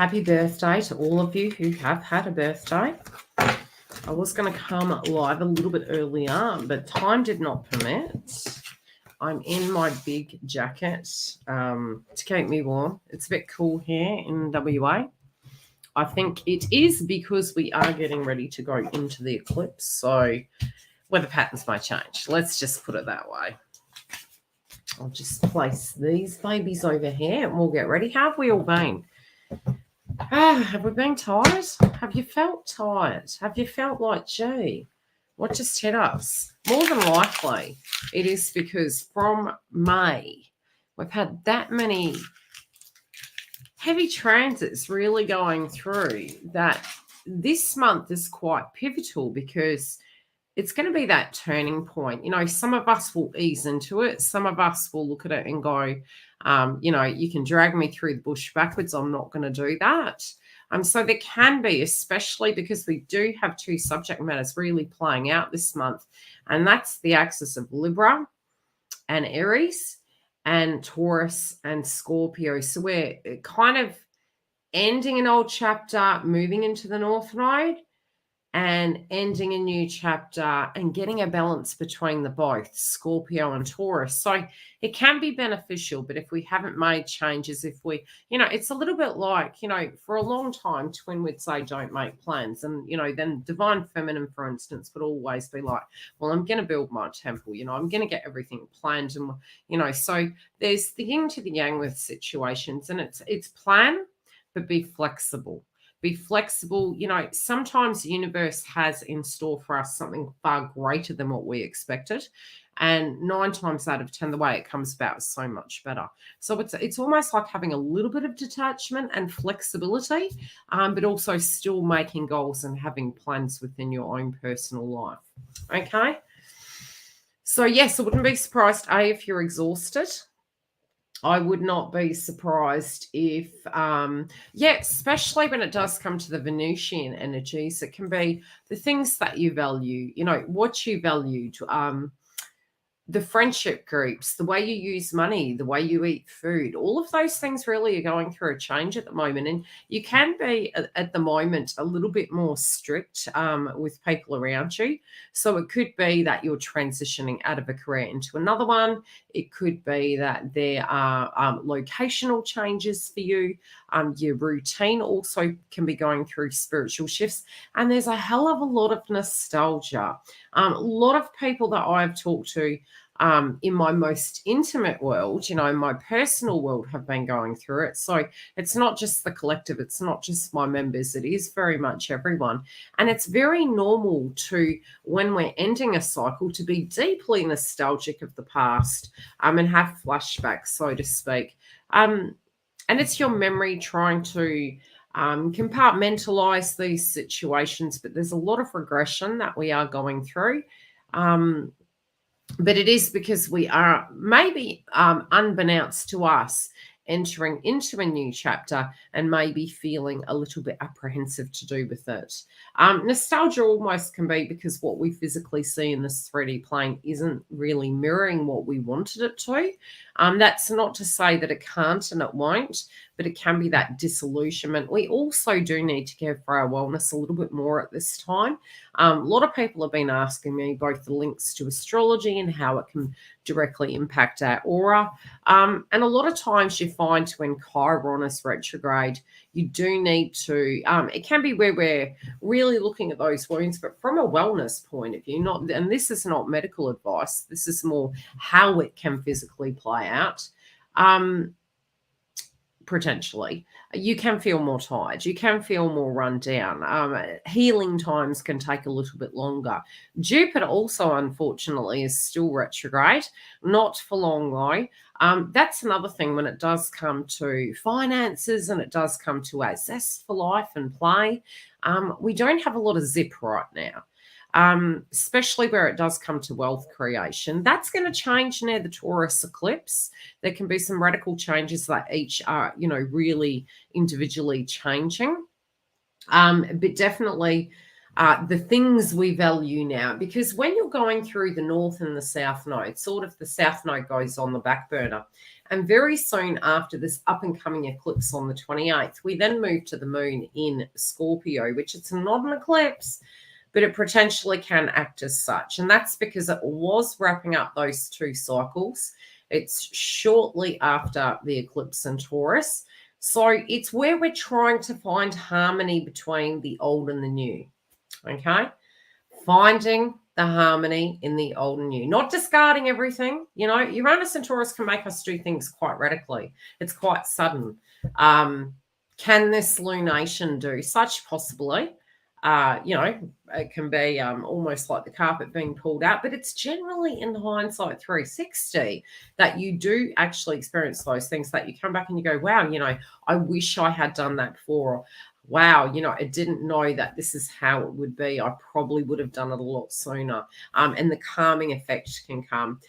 Happy birthday to all of you who have had a birthday. I was going to come live a little bit earlier, but time did not permit. I'm in my big jacket to keep me warm. It's a bit cool here in WA. I think it is because we are getting ready to go into the eclipse, so weather patterns may change. Let's just put it that way. I'll just place these babies over here and we'll get ready. How have we all been? Have we been tired? Have you felt tired? Have you felt like, gee, what just hit us? More than likely, it is because from May, we've had that many heavy transits really going through that this month is quite pivotal because it's going to be that turning point. You know, some of us will ease into it. Some of us will look at it and go, you know, you can drag me through the bush backwards. I'm not going to do that. So there can be, especially because we do have two subject matters really playing out this month, and that's the axis of Libra and Aries and Taurus and Scorpio. So we're kind of ending an old chapter, moving into the North Node, and ending a new chapter and getting a balance between the both, Scorpio and Taurus. So it can be beneficial, but if we haven't made changes, if we, you know, it's a little bit like, you know, for a long time, Twin would say, don't make plans. And, you know, then Divine Feminine, for instance, would always be like, well, I'm going to build my temple, you know, I'm going to get everything planned. And, you know, so there's the yin to the yang with situations, and it's plan, but be flexible. Be flexible. You know, sometimes the universe has in store for us something far greater than what we expected. And 9 times out of 10, the way it comes about is so much better. So it's almost like having a little bit of detachment and flexibility, but also still making goals and having plans within your own personal life. Okay? So, yes, I wouldn't be surprised, if you're exhausted. I would not be surprised if, especially when it does come to the Venusian energies, it can be the things that you value, you know, what you valued, the friendship groups, the way you use money, the way you eat food, all of those things really are going through a change at the moment. And you can be at the moment a little bit more strict with people around you. So it could be that you're transitioning out of a career into another one. It could be that there are locational changes for you. Your routine also can be going through spiritual shifts. And there's a hell of a lot of nostalgia. A lot of people that I've talked to in my most intimate world, you know, my personal world, have been going through it. So it's not just the collective, it's not just my members, it is very much everyone. And it's very normal to, when we're ending a cycle, to be deeply nostalgic of the past and have flashbacks, so to speak. And it's your memory trying to compartmentalize these situations, but there's a lot of regression that we are going through. But it is because we are maybe unbeknownst to us entering into a new chapter and maybe feeling a little bit apprehensive to do with it. Nostalgia almost can be because what we physically see in this 3D plane isn't really mirroring what we wanted it to. That's not to say that it can't and it won't, but it can be that disillusionment. We also do need to care for our wellness a little bit more at this time. A lot of people have been asking me both the links to astrology and how it can directly impact our aura. And a lot of times you find when Chiron is retrograde, you do need to, it can be where we're really looking at those wounds, but from a wellness point of view, and this is not medical advice, this is more how it can physically play out. Potentially, you can feel more tired, you can feel more run down. Healing times can take a little bit longer. Jupiter also, unfortunately, is still retrograde, not for long though. That's another thing when it does come to finances and it does come to our zest for life and play. We don't have a lot of zip right now. Especially where it does come to wealth creation. That's going to change near the Taurus eclipse. There can be some radical changes that each are, you know, really individually changing. But definitely the things we value now. Because when you're going through the north and the south node, sort of the south node goes on the back burner. And very soon after this up-and-coming eclipse on the 28th, we then move to the moon in Scorpio, which it's not an eclipse, but it potentially can act as such. And that's because it was wrapping up those 2 cycles. It's shortly after the eclipse in Taurus. So it's where we're trying to find harmony between the old and the new. Okay? Finding the harmony in the old and new, not discarding everything. Uranus and Taurus can make us do things quite radically. It's quite sudden. Can this lunation do such? Possibly. It can be almost like the carpet being pulled out, but it's generally in hindsight 360 that you do actually experience those things, that you come back and you go, wow, I wish I had done that before. Wow, I didn't know that this is how it would be. I probably would have done it a lot sooner. And the calming effect can come.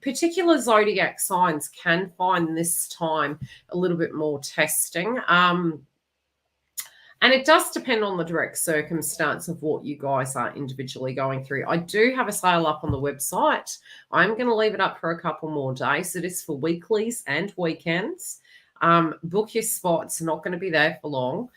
Particular zodiac signs can find this time a little bit more testing. And it does depend on the direct circumstance of what you guys are individually going through. I do have a sale up on the website. I'm going to leave it up for a couple more days. It is for weeklies and weekends. Book your spots. Not going to be there for long.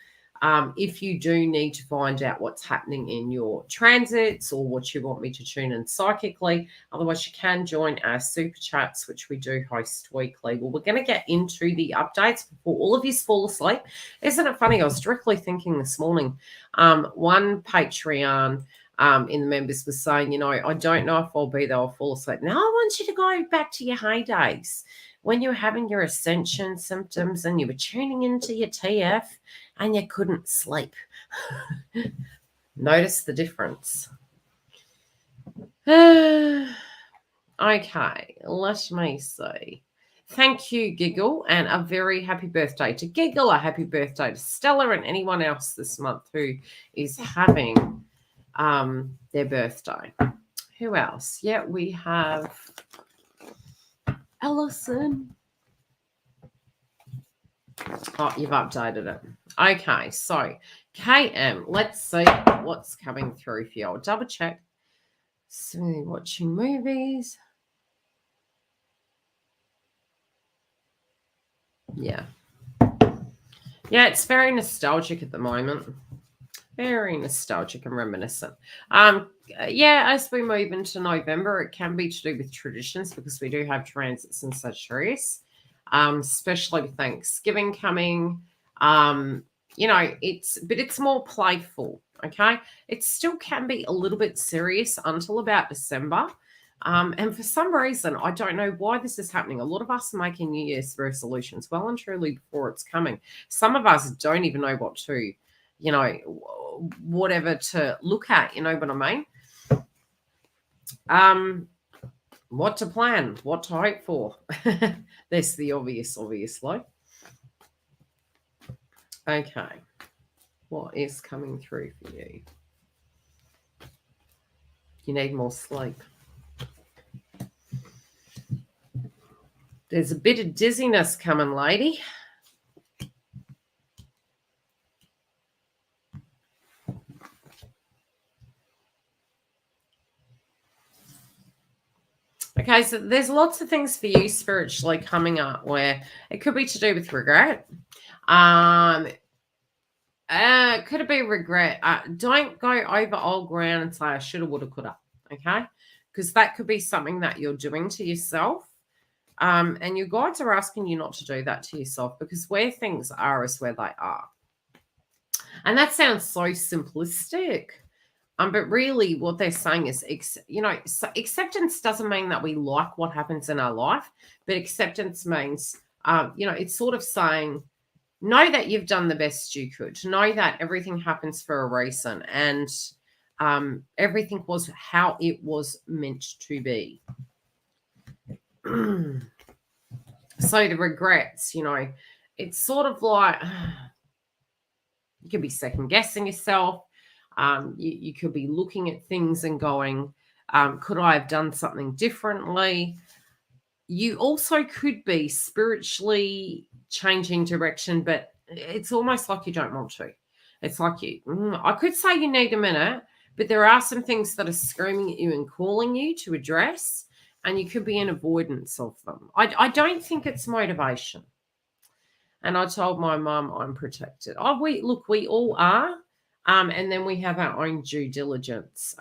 If you do need to find out what's happening in your transits or what you want me to tune in psychically, otherwise you can join our super chats, which we do host weekly. Well, we're going to get into the updates before all of you fall asleep. Isn't it funny? I was directly thinking this morning, one Patreon in the members was saying, I don't know if I'll be there or fall asleep. Now I want you to go back to your heydays when you were having your ascension symptoms and you were tuning into your TF and you couldn't sleep. Notice the difference. Okay, let me see. Thank you, Giggle, and a very happy birthday to Giggle, a happy birthday to Stella and anyone else this month who is having their birthday. Who else? Yeah, we have Ellison. Oh, you've updated it. Okay, so KM, let's see what's coming through for you. I'll double check. So, watching movies. Yeah. Yeah, it's very nostalgic at the moment. Very nostalgic and reminiscent. Yeah, as we move into November, it can be to do with traditions because we do have transits in Sagittarius, especially with Thanksgiving coming. It's more playful. Okay, it still can be a little bit serious until about December. And for some reason, I don't know why this is happening. A lot of us are making New Year's resolutions well and truly before it's coming. Some of us don't even know what to, whatever to look at, you know what I mean? What to plan, what to hope for. That's the obvious, obviously. Okay. What is coming through for you? You need more sleep. There's a bit of dizziness coming, lady. Okay, so there's lots of things for you spiritually coming up where it could be to do with regret. Could it be regret? Don't go over old ground and say I shoulda, woulda, coulda. Okay, because that could be something that you're doing to yourself. And your guides are asking you not to do that to yourself because where things are is where they are. And that sounds so simplistic. But really what they're saying is, acceptance doesn't mean that we like what happens in our life, but acceptance means, it's sort of saying, know that you've done the best you could. Know that everything happens for a reason and everything was how it was meant to be. So the regrets, it's sort of like you could be second guessing yourself. You could be looking at things and going, could I have done something differently? You also could be spiritually changing direction, but it's almost like you don't want to. It's like I could say you need a minute, but there are some things that are screaming at you and calling you to address, and you could be in avoidance of them. I don't think it's motivation. And I told my mum I'm protected. Oh, we all are. And then we have our own due diligence.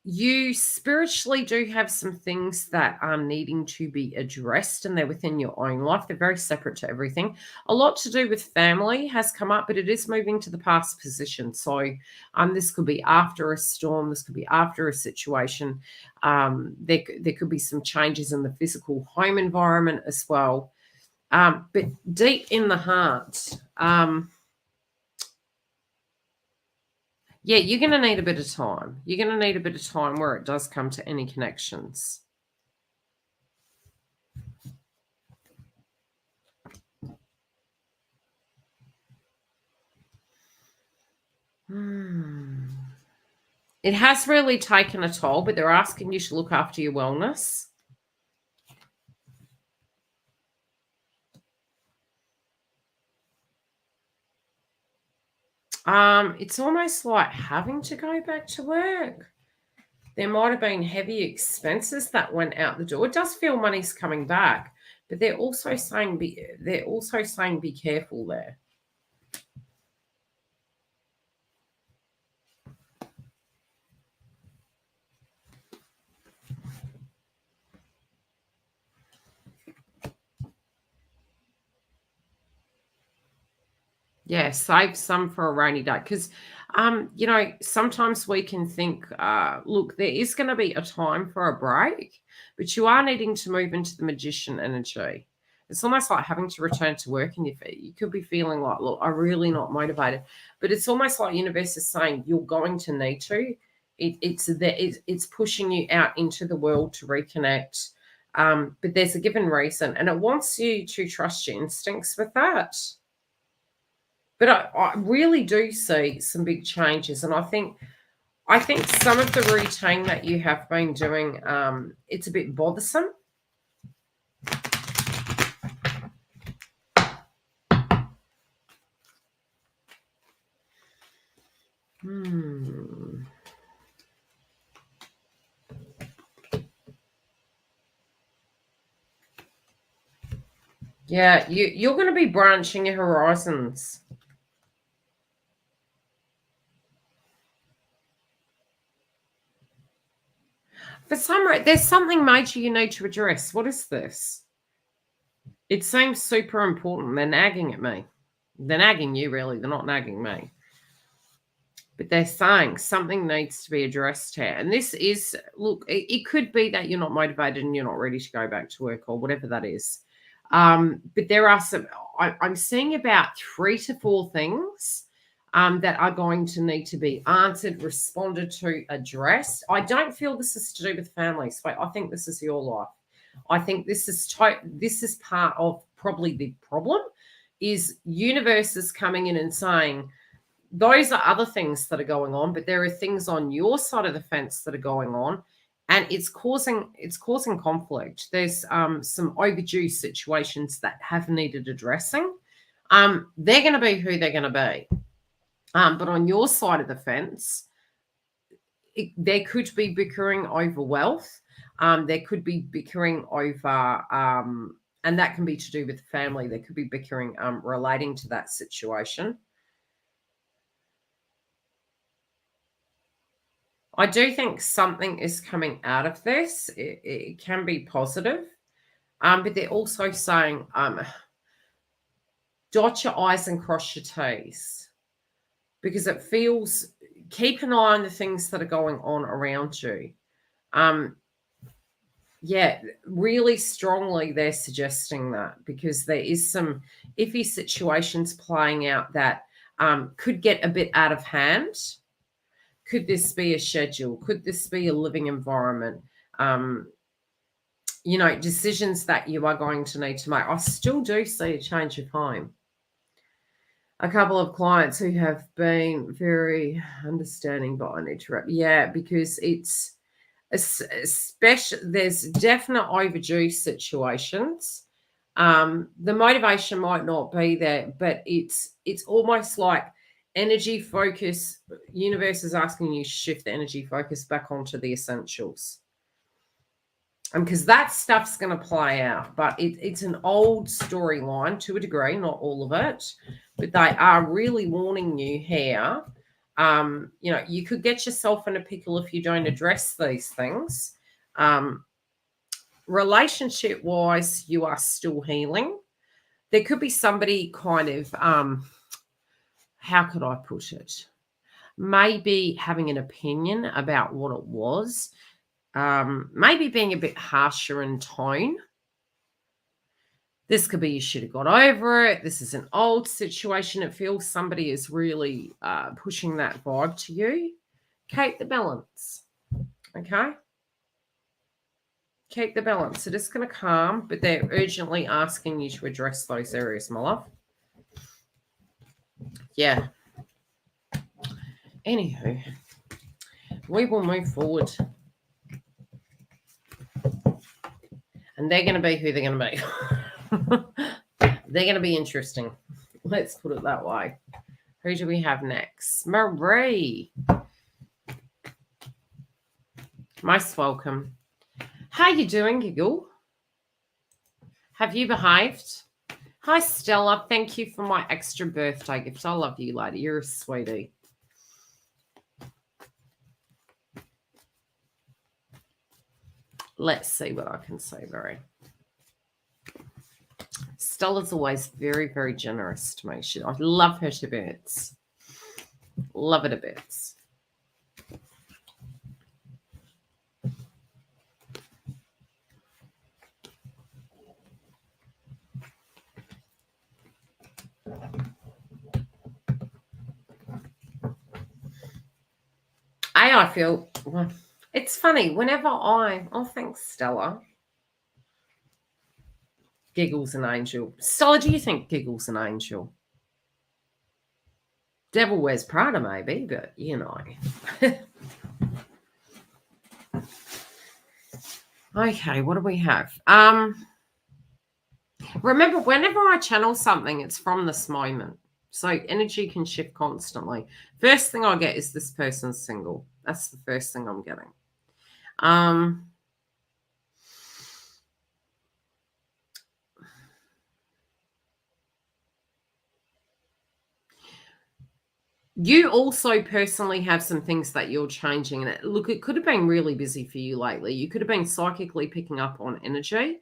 You spiritually do have some things that are needing to be addressed, and they're within your own life. They're very separate to everything. A lot to do with family has come up, but it is moving to the past position. So this could be after a storm. This could be after a situation. There could be some changes in the physical home environment as well. But deep in the heart, yeah, you're going to need a bit of time. You're going to need a bit of time where it does come to any connections. It has really taken a toll, but they're asking you to look after your wellness. It's almost like having to go back to work. There might have been heavy expenses that went out the door. It does feel money's coming back, but they're also saying be careful there. Yeah, save some for a rainy day because, sometimes we can think, look, there is going to be a time for a break, but you are needing to move into the magician energy. It's almost like having to return to work in your feet. You could be feeling like, look, I'm really not motivated, but it's almost like universe is saying you're going to need to. It's pushing you out into the world to reconnect. But there's a given reason, and it wants you to trust your instincts with that. But I really do see some big changes, and I think some of the routine that you have been doing, it's a bit bothersome. Yeah, you're going to be branching your horizons. For some reason, there's something major you need to address. What is this? It seems super important. They're nagging at me. They're nagging you, really. They're not nagging me. But they're saying something needs to be addressed here. And this is, look, it could be that you're not motivated and you're not ready to go back to work or whatever that is. But there are I'm seeing about 3 to 4 things that are going to need to be answered, responded to, addressed. I don't feel this is to do with families. I think this is your life. I think this is part of probably the problem is universes coming in and saying, those are other things that are going on, but there are things on your side of the fence that are going on, and it's causing conflict. There's some overdue situations that have needed addressing. They're going to be who they're going to be. But on your side of the fence, there could be bickering over wealth. There could be bickering over, and that can be to do with family. There could be bickering relating to that situation. I do think something is coming out of this. It can be positive. But they're also saying, dot your I's and cross your T's. Because it feels, keep an eye on the things that are going on around you. Yeah, really strongly they're suggesting that because there is some iffy situations playing out that could get a bit out of hand. Could this be a schedule? Could this be a living environment? Decisions that you are going to need to make. I still do see a change of home. A couple of clients who have been very understanding, but I need to wrap. Yeah, because it's especially there's definite overdue situations. The motivation might not be there, but it's almost like energy focus. Universe is asking you to shift the energy focus back onto the essentials. And because that stuff's going to play out, but it's an old storyline to a degree, not all of it, but they are really warning you here. You could get yourself in a pickle if you don't address these things. Relationship wise, you are still healing. There could be somebody kind of, how could I put it? Maybe having an opinion about what it was. Maybe being a bit harsher in tone. This could be you should have got over it. This is an old situation. It feels somebody is really pushing that vibe to you. Keep the balance. Okay? Keep the balance. It is going to calm, but they're urgently asking you to address those areas, my love. Yeah. Anywho, we will move forward. And they're going to be who they're going to be. They're going to be interesting. Let's put it that way. Who do we have next? Marie. Most welcome. How you doing, Giggle? Have you behaved? Hi, Stella. Thank you for my extra birthday gift. I love you, lady. You're a sweetie. Let's see what I can say, Marie. Stella's always very, very generous to me. I love her to bits. Love her to bits. I feel... Well, it's funny. Whenever oh, thanks, Stella. Giggle's an angel. Stella, do you think Giggle's an angel? Devil Wears Prada, maybe, but you know. Okay, what do we have? Remember, whenever I channel something, it's from this moment. So energy can shift constantly. First thing I get is this person's single. That's the first thing I'm getting. You also personally have some things that you're changing. And look, it could have been really busy for you lately. You could have been psychically picking up on energy.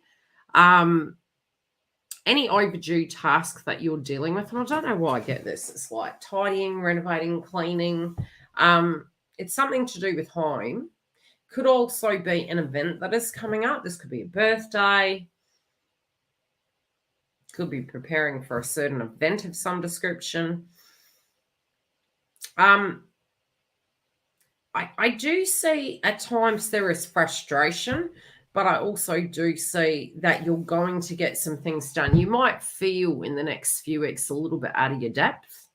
Any overdue task that you're dealing with, and I don't know why I get this. It's like tidying, renovating, cleaning. It's something to do with home. Could also be an event that is coming up. This could be a birthday. Could be preparing for a certain event of some description. I do see at times there is frustration, but I also do see that you're going to get some things done. You might feel in the next few weeks a little bit out of your depth.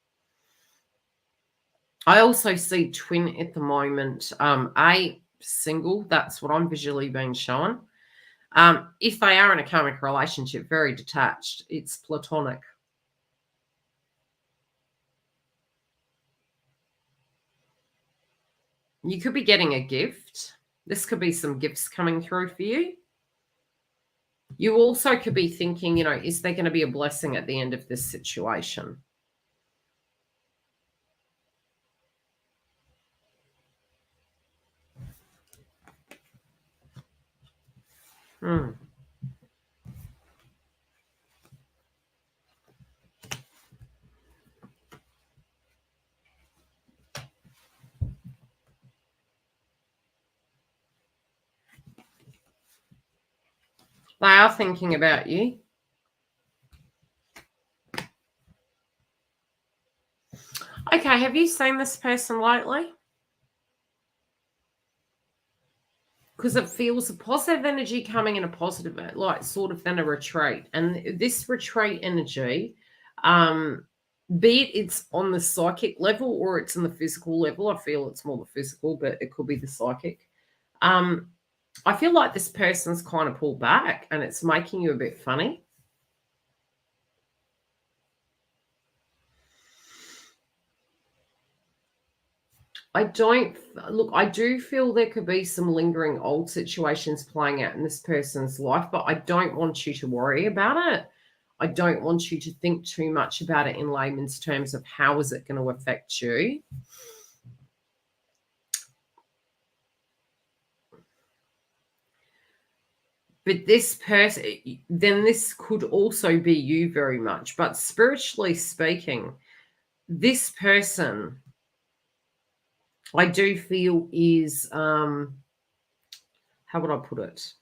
I also see twin at the moment. A single, that's what I'm visually being shown. If they are in a karmic relationship, very detached, it's platonic. You could be getting a gift. This could be some gifts coming through for you. You also could be thinking, is there going to be a blessing at the end of this situation? They are thinking about you. Okay, have you seen this person lately? Because it feels a positive energy coming in a positive, like sort of then a retreat. And this retreat energy, be it it's on the psychic level or it's on the physical level, I feel it's more the physical, but it could be the psychic. I feel like this person's kind of pulled back and it's making you a bit funny. I do feel there could be some lingering old situations playing out in this person's life, but I don't want you to worry about it. I don't want you to think too much about it in layman's terms of how is it going to affect you. But this person, then this could also be you very much. But spiritually speaking, this person, I do feel is, how would I put it?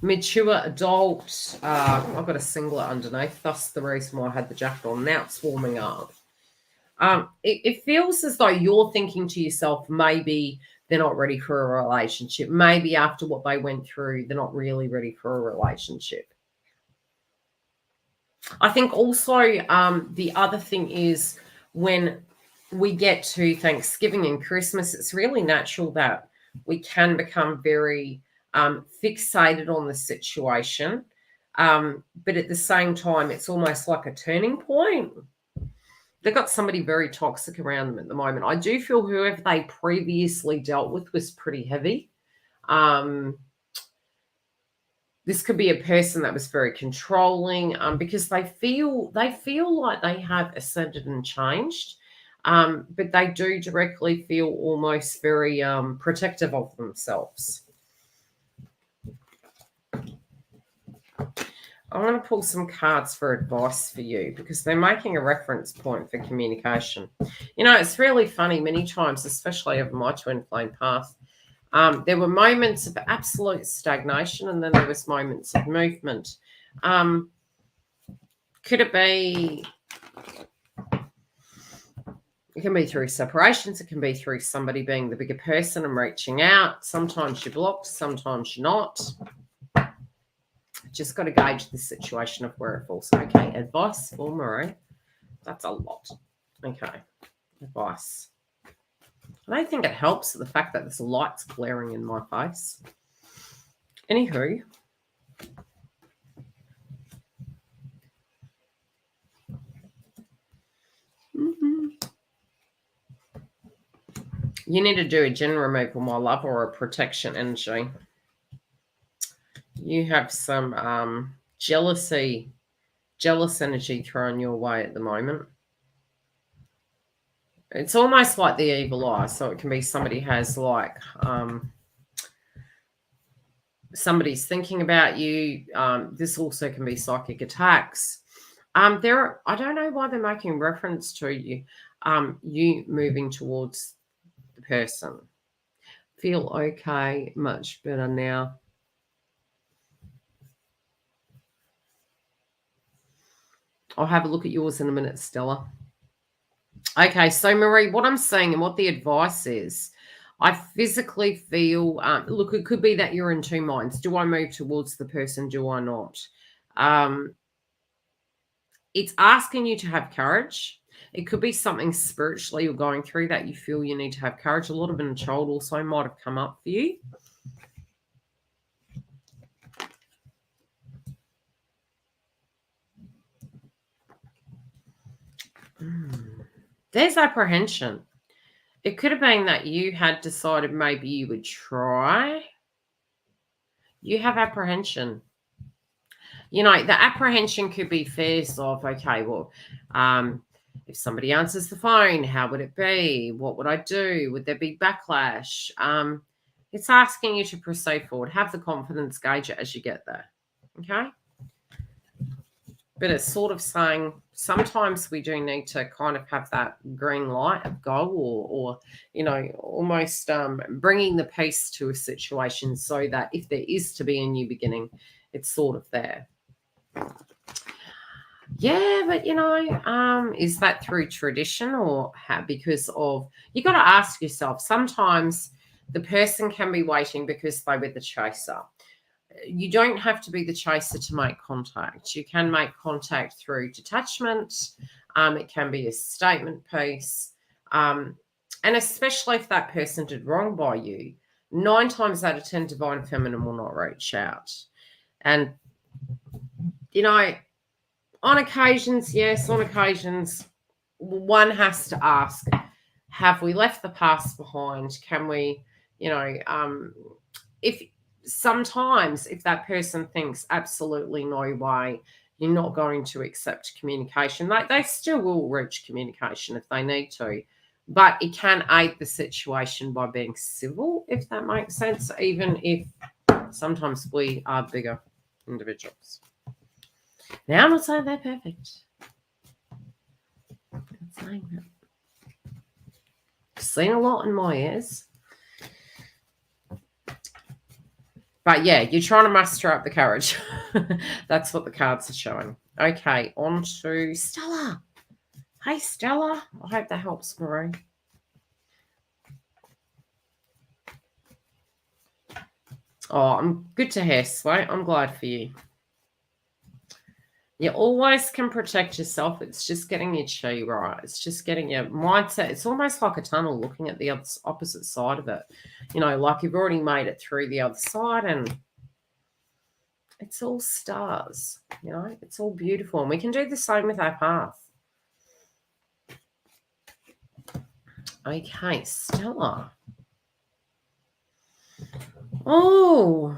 Mature adult. I've got a singlet underneath. That's the reason why I had the jacket on. Now it's warming up. It feels as though you're thinking to yourself, maybe they're not ready for a relationship. Maybe after what they went through, they're not really ready for a relationship. I think also the other thing is when we get to Thanksgiving and Christmas, it's really natural that we can become very fixated on the situation. But at the same time, it's almost like a turning point. They've got somebody very toxic around them at the moment. I do feel whoever they previously dealt with was pretty heavy. This could be a person that was very controlling because they feel like they have ascended and changed, but they do directly feel almost very protective of themselves. I'm going to pull some cards for advice for you because they're making a reference point for communication. You know, it's really funny many times, especially over my twin flame path. There were moments of absolute stagnation and then there was moments of movement. Could it be... It can be through separations. It can be through somebody being the bigger person and reaching out. Sometimes you're blocked. Sometimes you're not. Just got to gauge the situation of where it falls. Okay, advice for Marie. That's a lot. Okay, advice. I don't think it helps the fact that this light's glaring in my face. Anywho. You need to do a gin removal, my love, or a protection energy. You have some jealous energy thrown your way at the moment. It's almost like the evil eye. So it can be somebody has like somebody's thinking about you. This also can be psychic attacks. I don't know why they're making reference to you. You moving towards the person. Feel okay, much better now. I'll have a look at yours in a minute, Stella. Okay, so Marie, what I'm saying and what the advice is, I physically feel, look, it could be that you're in two minds. Do I move towards the person? Do I not? It's asking you to have courage. It could be something spiritually you're going through that you feel you need to have courage. A lot of inner child also might have come up for you. There's apprehension. It could have been that you had decided maybe you would try. You have apprehension. You know, the apprehension could be fears of, okay, well, if somebody answers the phone, how would it be? What would I do? Would there be backlash? It's asking you to proceed forward. Have the confidence, gauge it as you get there. Okay? But it's sort of saying sometimes we do need to kind of have that green light of go or you know, almost bringing the peace to a situation so that if there is to be a new beginning, it's sort of there. Yeah, but you know, is that through tradition or how? Because of, you got to ask yourself, sometimes the person can be waiting because they were the chaser. You don't have to be the chaser to make contact. You can make contact through detachment. It can be a statement piece. And especially if that person did wrong by you, 9 times out of 10, divine feminine will not reach out. And, you know, on occasions, yes, on occasions, one has to ask, Have we left the past behind? Can we, if sometimes if that person thinks absolutely no way, you're not going to accept communication, they still will reach communication if they need to. But it can aid the situation by being civil, if that makes sense, even if sometimes we are bigger individuals. Now, I'm not saying they're perfect. I'm not saying that. I've seen a lot in my ears. But yeah, you're trying to muster up the courage. That's what the cards are showing. Okay, on to Stella. Hey, Stella. I hope that helps, Marie. Oh, I'm good to hear, Sway. I'm glad for you. You always can protect yourself. It's just getting your chi right. It's just getting your mindset. It's almost like a tunnel looking at the opposite side of it. Like you've already made it through the other side and it's all stars. It's all beautiful. And we can do the same with our path. Okay, Stella. Oh.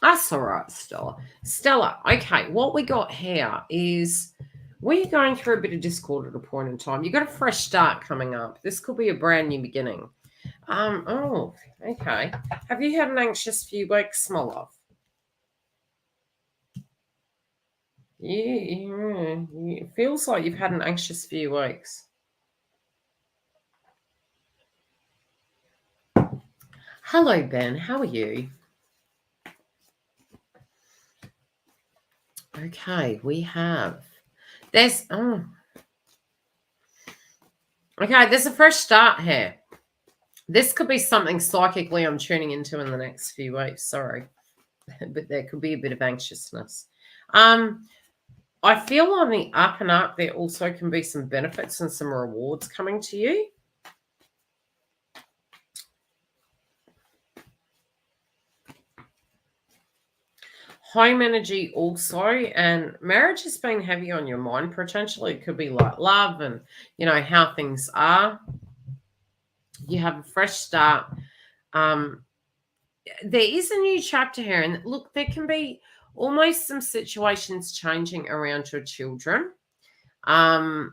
That's all right, Stella. Stella, okay, what we got here is we're going through a bit of discord at a point in time. You've got a fresh start coming up. This could be a brand new beginning. Oh, okay. Have you had an anxious few weeks, my love? Yeah, it feels like you've had an anxious few weeks. Hello, Ben. How are you? Okay, we have. There's a fresh start here. This could be something psychically I'm tuning into in the next few weeks. Sorry, but there could be a bit of anxiousness. I feel on the up and up, there also can be some benefits and some rewards coming to you. Home energy also, and marriage has been heavy on your mind potentially. It could be like love and, how things are. You have a fresh start. There is a new chapter here, and look, there can be almost some situations changing around your children. The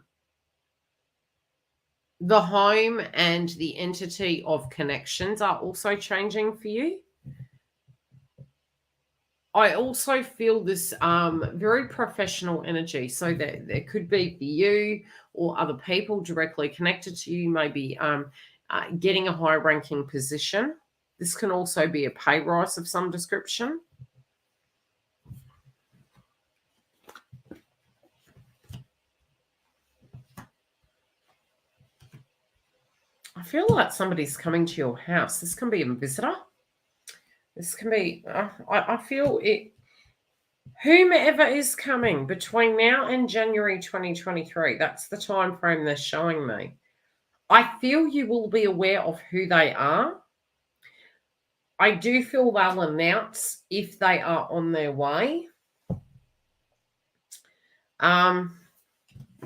home and the entity of connections are also changing for you. I also feel this very professional energy. So that there could be for you or other people directly connected to you, maybe getting a high ranking position. This can also be a pay rise of some description. I feel like somebody's coming to your house. This can be a visitor. This can be, I feel it, whomever is coming between now and January 2023, that's the time frame they're showing me. I feel you will be aware of who they are. I do feel they'll announce if they are on their way. Well,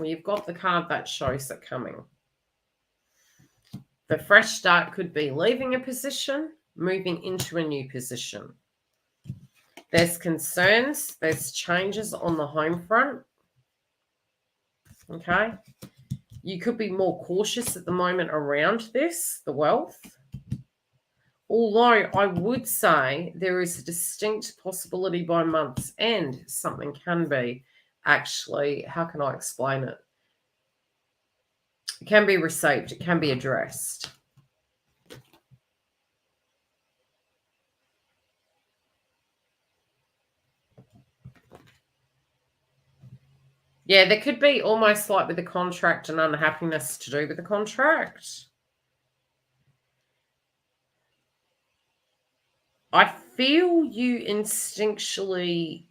you've got the card that shows it coming. The fresh start could be leaving a position, moving into a new position. There's concerns, there's changes on the home front. Okay. You could be more cautious at the moment around this, the wealth. Although I would say there is a distinct possibility by month's end, something can be actually, how can I explain it? It can be received, it can be addressed. Yeah, there could be almost like with the contract and unhappiness to do with the contract. I feel you instinctually,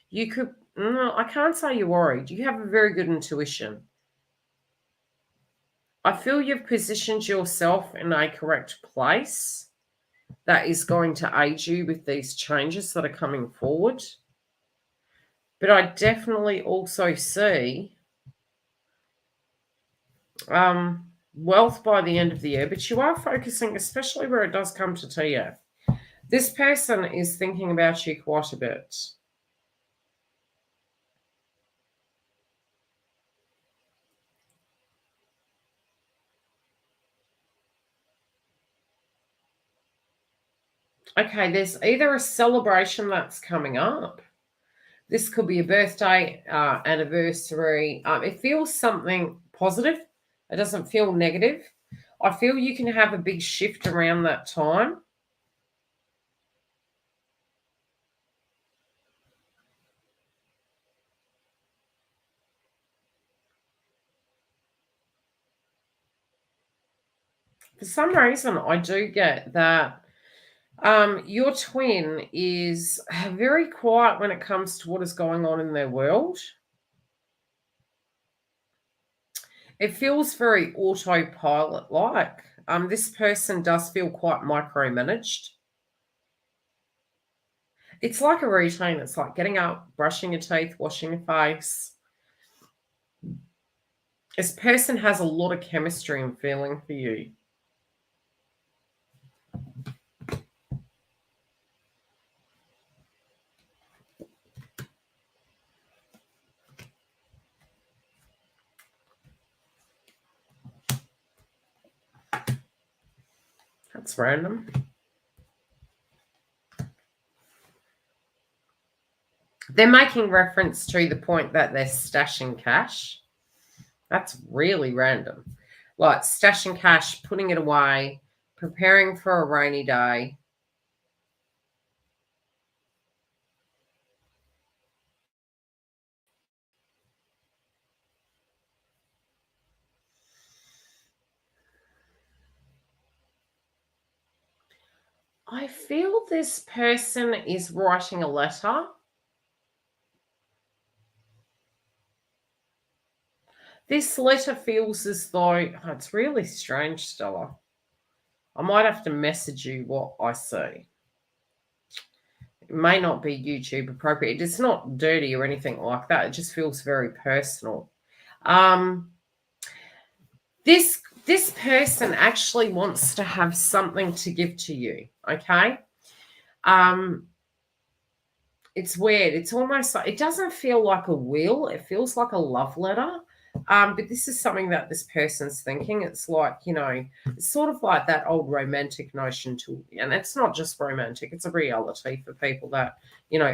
you could, no, I can't say you're worried. You have a very good intuition. I feel you've positioned yourself in a correct place that is going to aid you with these changes that are coming forward. But I definitely also see wealth by the end of the year. But you are focusing, especially where it does come to TF. This person is thinking about you quite a bit. Okay, there's either a celebration that's coming up. This could be a birthday, anniversary. It feels something positive. It doesn't feel negative. I feel you can have a big shift around that time. For some reason, I do get that your twin is very quiet when it comes to what is going on in their world. It feels very autopilot like. This person does feel quite micromanaged. It's like a routine. It's like getting up, brushing your teeth, washing your face. This person has a lot of chemistry and feeling for you. That's random. They're making reference to the point that they're stashing cash. That's really random. Like stashing cash, putting it away, preparing for a rainy day. I feel this person is writing a letter. This letter feels as though it's really strange, Stella. I might have to message you what I see. It may not be YouTube appropriate. It's not dirty or anything like that. It just feels very personal. This person actually wants to have something to give to you. Okay. It's weird. It's almost like it doesn't feel like a will. It feels like a love letter. But this is something that this person's thinking. It's like, it's sort of like that old romantic notion too. And it's not just romantic, it's a reality for people that,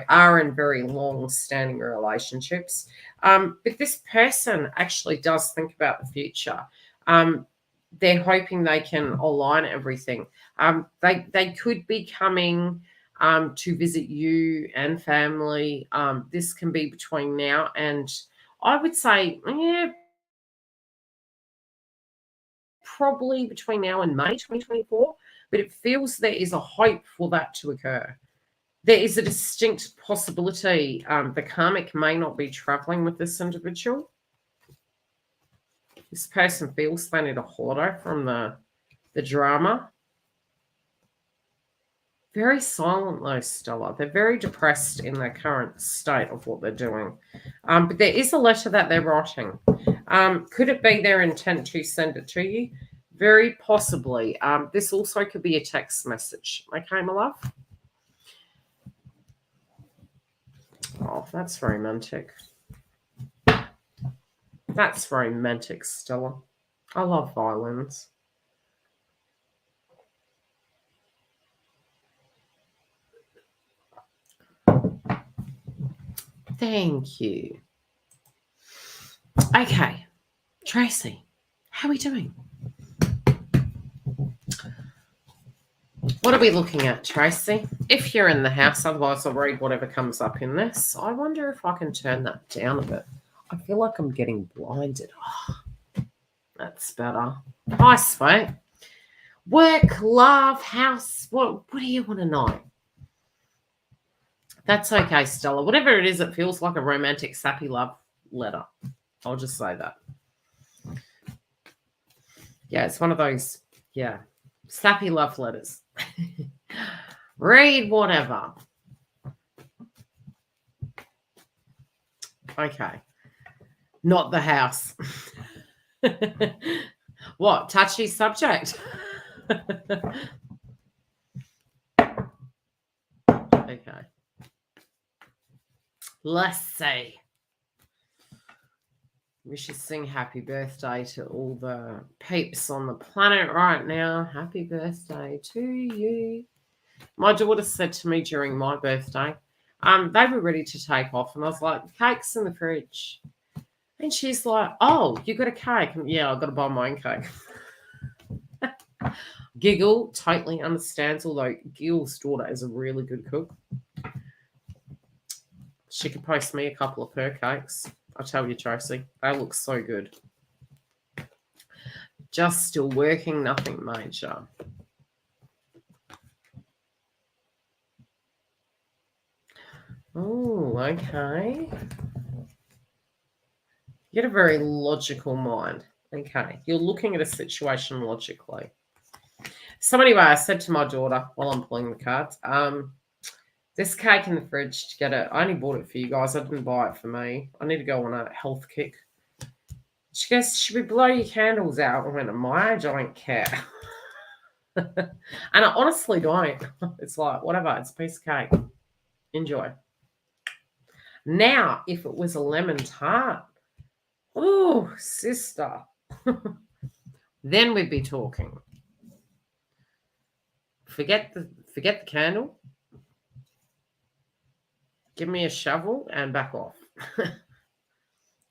are in very long standing relationships. But this person actually does think about the future. They're hoping they can align everything. They could be coming to visit you and family. This can be between now and I would say, probably between now and May 2024, but it feels there is a hope for that to occur. There is a distinct possibility the karmic may not be traveling with this individual. This person feels they need a holiday from the drama. Very silent, though, Stella. They're very depressed in their current state of what they're doing. But there is a letter that they're writing. Could it be their intent to send it to you? Very possibly. This also could be a text message. Okay, my love? Oh, that's romantic. That's romantic, Stella. I love violins. Thank you. Okay, Tracy, how are we doing? What are we looking at, Tracy? If you're in the house, otherwise I'll read whatever comes up in this. I wonder if I can turn that down a bit. I feel like I'm getting blinded. Oh, that's better. Hi, sweet. Work, love, house. What do you want to know? That's okay, Stella. Whatever it is, it feels like a romantic, sappy love letter. I'll just say that. Yeah, it's one of those, sappy love letters. Read whatever. Okay. Not the house. What? Touchy subject? Okay. Let's see. We should sing happy birthday to all the peeps on the planet right now. Happy birthday to you. My daughter said to me during my birthday, they were ready to take off, and I was like, cake's in the fridge. And she's like, oh, you got a cake? Yeah, I've got to buy my own cake. Giggle totally understands, although Gig's daughter is a really good cook. She could post me a couple of her cakes. I tell you, Tracy, they look so good. Just still working, nothing major. Oh, okay. You get a very logical mind. Okay, you're looking at a situation logically. So anyway, I said to my daughter while I'm pulling the cards, this cake in the fridge to get it. I only bought it for you guys. I didn't buy it for me. I need to go on a health kick. She goes, should we blow your candles out? I went, at my age, I don't care. And I honestly don't. It's like, whatever, it's a piece of cake. Enjoy. Now, if it was a lemon tart, oh, sister, then we'd be talking. Forget the candle. Give me a shovel and back off.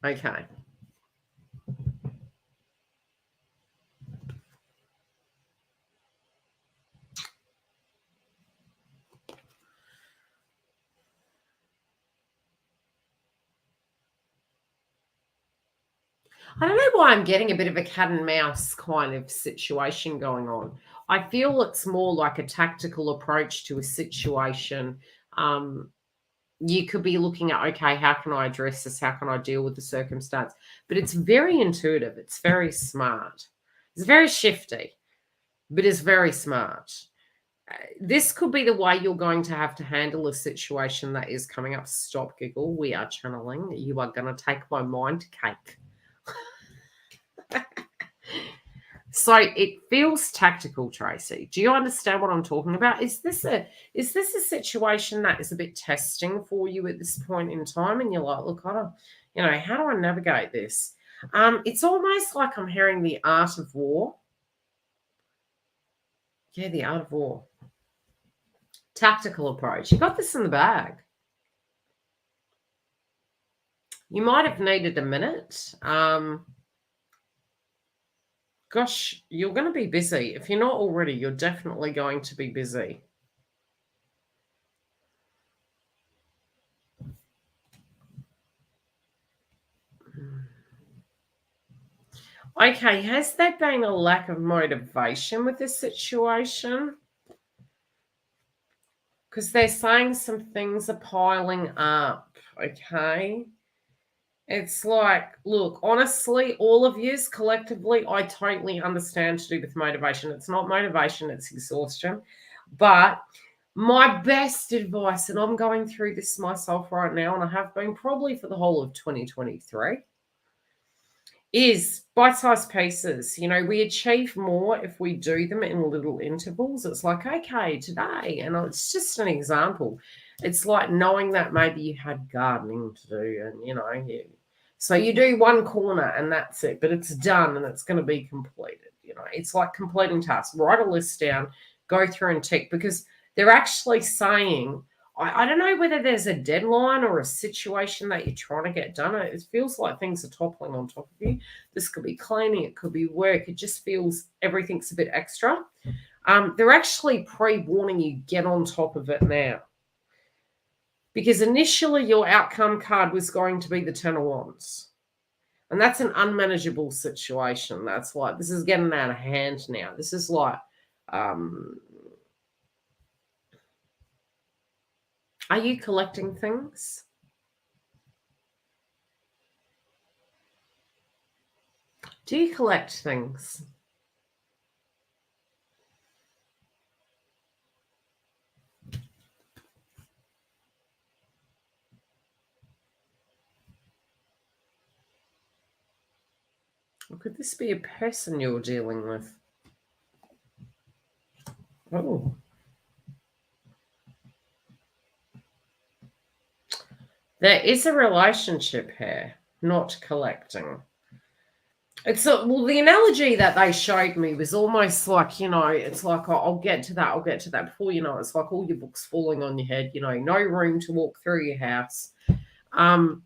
Okay. I don't know why I'm getting a bit of a cat and mouse kind of situation going on. I feel it's more like a tactical approach to a situation. You could be looking at, okay, how can I address this? How can I deal with the circumstance? But it's very intuitive. It's very smart. It's very shifty, but it's very smart. This could be the way you're going to have to handle a situation that is coming up. Stop, Giggle. We are channeling. You are going to take my mind cake. So it feels tactical, Tracy. Do you understand what I'm talking about? Is this a situation that is a bit testing for you at this point in time? And you're like, look, I don't, how do I navigate this? It's almost like I'm hearing the art of war. Yeah, the art of war. Tactical approach. You got this in the bag. You might have needed a minute. Gosh, you're going to be busy. If you're not already, you're definitely going to be busy. Okay, has there been a lack of motivation with this situation? Because they're saying some things are piling up, okay? It's like, look, honestly, all of yous collectively, I totally understand to do with motivation. It's not motivation, it's exhaustion. But my best advice, and I'm going through this myself right now, and I have been probably for the whole of 2023, is bite-sized pieces. We achieve more if we do them in little intervals. It's like, okay, today, and it's just an example. It's like knowing that maybe you had gardening to do, and so you do one corner and that's it, but it's done and it's going to be completed. It's like completing tasks. Write a list down, go through and tick, because they're actually saying, I don't know whether there's a deadline or a situation that you're trying to get done. It feels like things are toppling on top of you. This could be cleaning, it could be work. It just feels everything's a bit extra. They're actually pre-warning you, get on top of it now. Because initially your outcome card was going to be the Ten of Wands. And that's an unmanageable situation. That's like, this is getting out of hand now. This is like, are you collecting things? Do you collect things? Or could this be a person you're dealing with? Oh. There is a relationship here, not collecting. Well, the analogy that they showed me was almost like, it's like, I'll get to that, I'll get to that. Before you know it's like all your books falling on your head, no room to walk through your house. Don't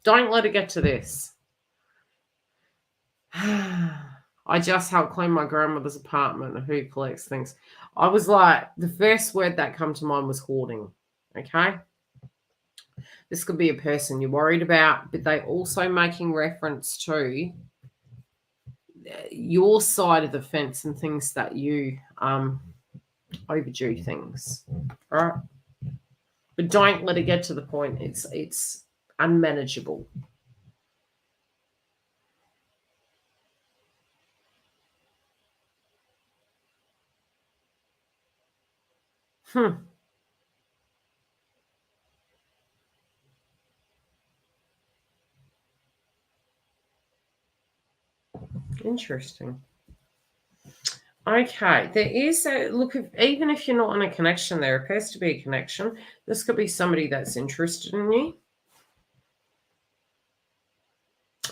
let it get to this. I just helped clean my grandmother's apartment. Who collects things? I was like, the first word that come to mind was hoarding. Okay. This could be a person you're worried about, but they also making reference to your side of the fence and things that you overdo things. All right. But don't let it get to the point it's unmanageable. Interesting. Okay, there is a look. Even if you're not in a connection, there appears to be a connection. This could be somebody that's interested in you.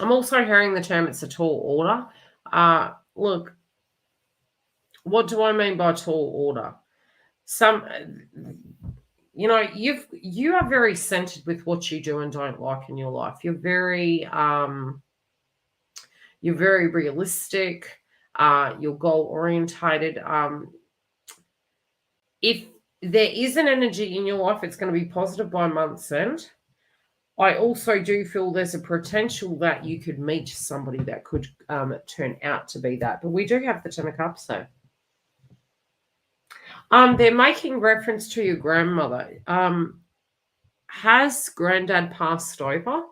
I'm also hearing the term it's a tall order. Look, what do I mean by tall order? You are very centered with what you do and don't like in your life. You're very realistic. You're goal orientated. If there is an energy in your life, it's going to be positive by month's end. I also do feel there's a potential that you could meet somebody that could turn out to be that. But we do have the Ten of Cups though. They're making reference to your grandmother. Has granddad passed over?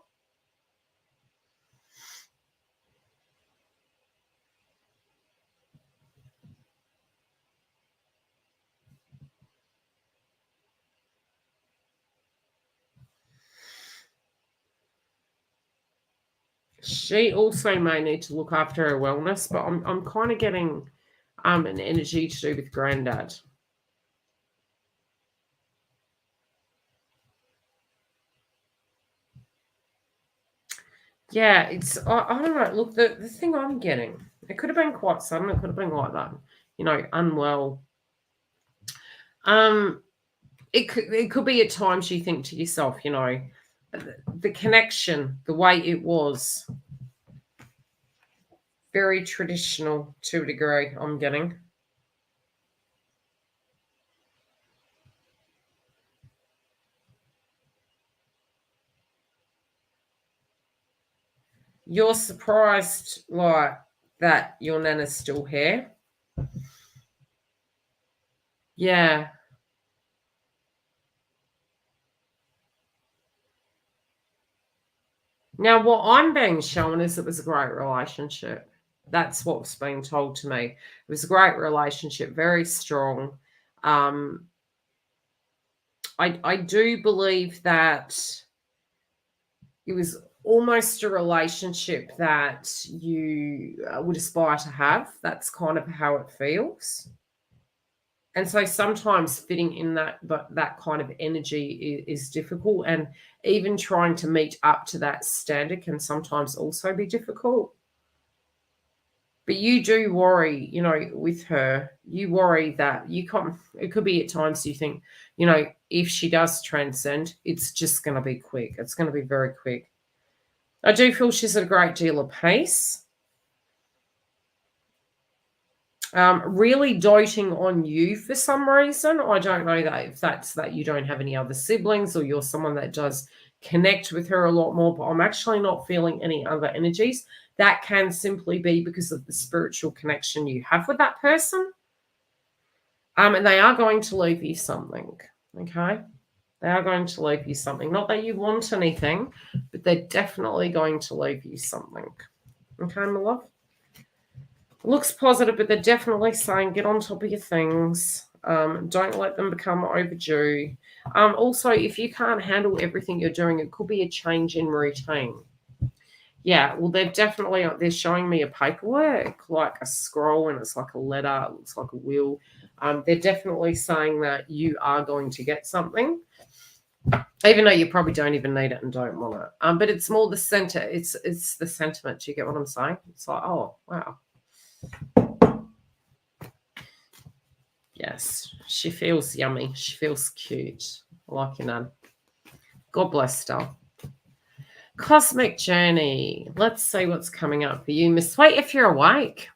She also may need to look after her wellness, but I'm kind of getting an energy to do with granddad. Yeah, I don't know. Look, the thing I'm getting, it could have been quite sudden. It could have been like that, unwell. It could be at times you think to yourself, the connection, the way it was, very traditional to a degree. I'm getting. You're surprised like that your nana's still here. Yeah. Now, what I'm being shown is it was a great relationship. That's what's being told to me. It was a great relationship, very strong. I do believe that it was almost a relationship that you would aspire to have. That's kind of how it feels. And so sometimes fitting in that kind of energy is difficult, and even trying to meet up to that standard can sometimes also be difficult. But you do worry, with her, you worry that you can't, it could be at times you think, if she does transcend, it's just going to be quick. It's going to be very quick. I do feel she's at a great deal of pace. Really doting on you for some reason. I don't know that if that's that you don't have any other siblings or you're someone that does connect with her a lot more, but I'm actually not feeling any other energies. That can simply be because of the spiritual connection you have with that person. And they are going to leave you something, okay? They are going to leave you something. Not that you want anything, but they're definitely going to leave you something. Okay, my love? Looks positive, but they're definitely saying get on top of your things. Don't let them become overdue. Also, if you can't handle everything you're doing, it could be a change in routine. Yeah, well, they're showing me a paperwork, like a scroll, and it's like a letter. It looks like a will. They're definitely saying that you are going to get something, even though you probably don't even need it and don't want it. But it's more the center. It's the sentiment. Do you get what I'm saying? It's like, oh wow, yes, she feels yummy. She feels cute. I like your nan. God bless her. Cosmic journey. Let's see what's coming up for you, Miss. Wait, if you're awake.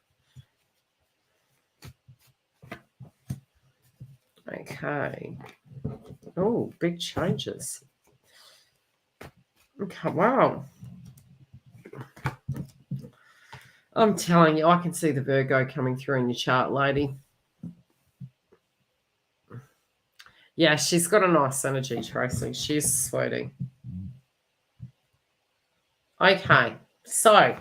Okay. Oh, big changes. Okay, wow. I'm telling you, I can see the Virgo coming through in your chart, lady. Yeah, she's got a nice energy, Tracy. She's sweetie. Okay, so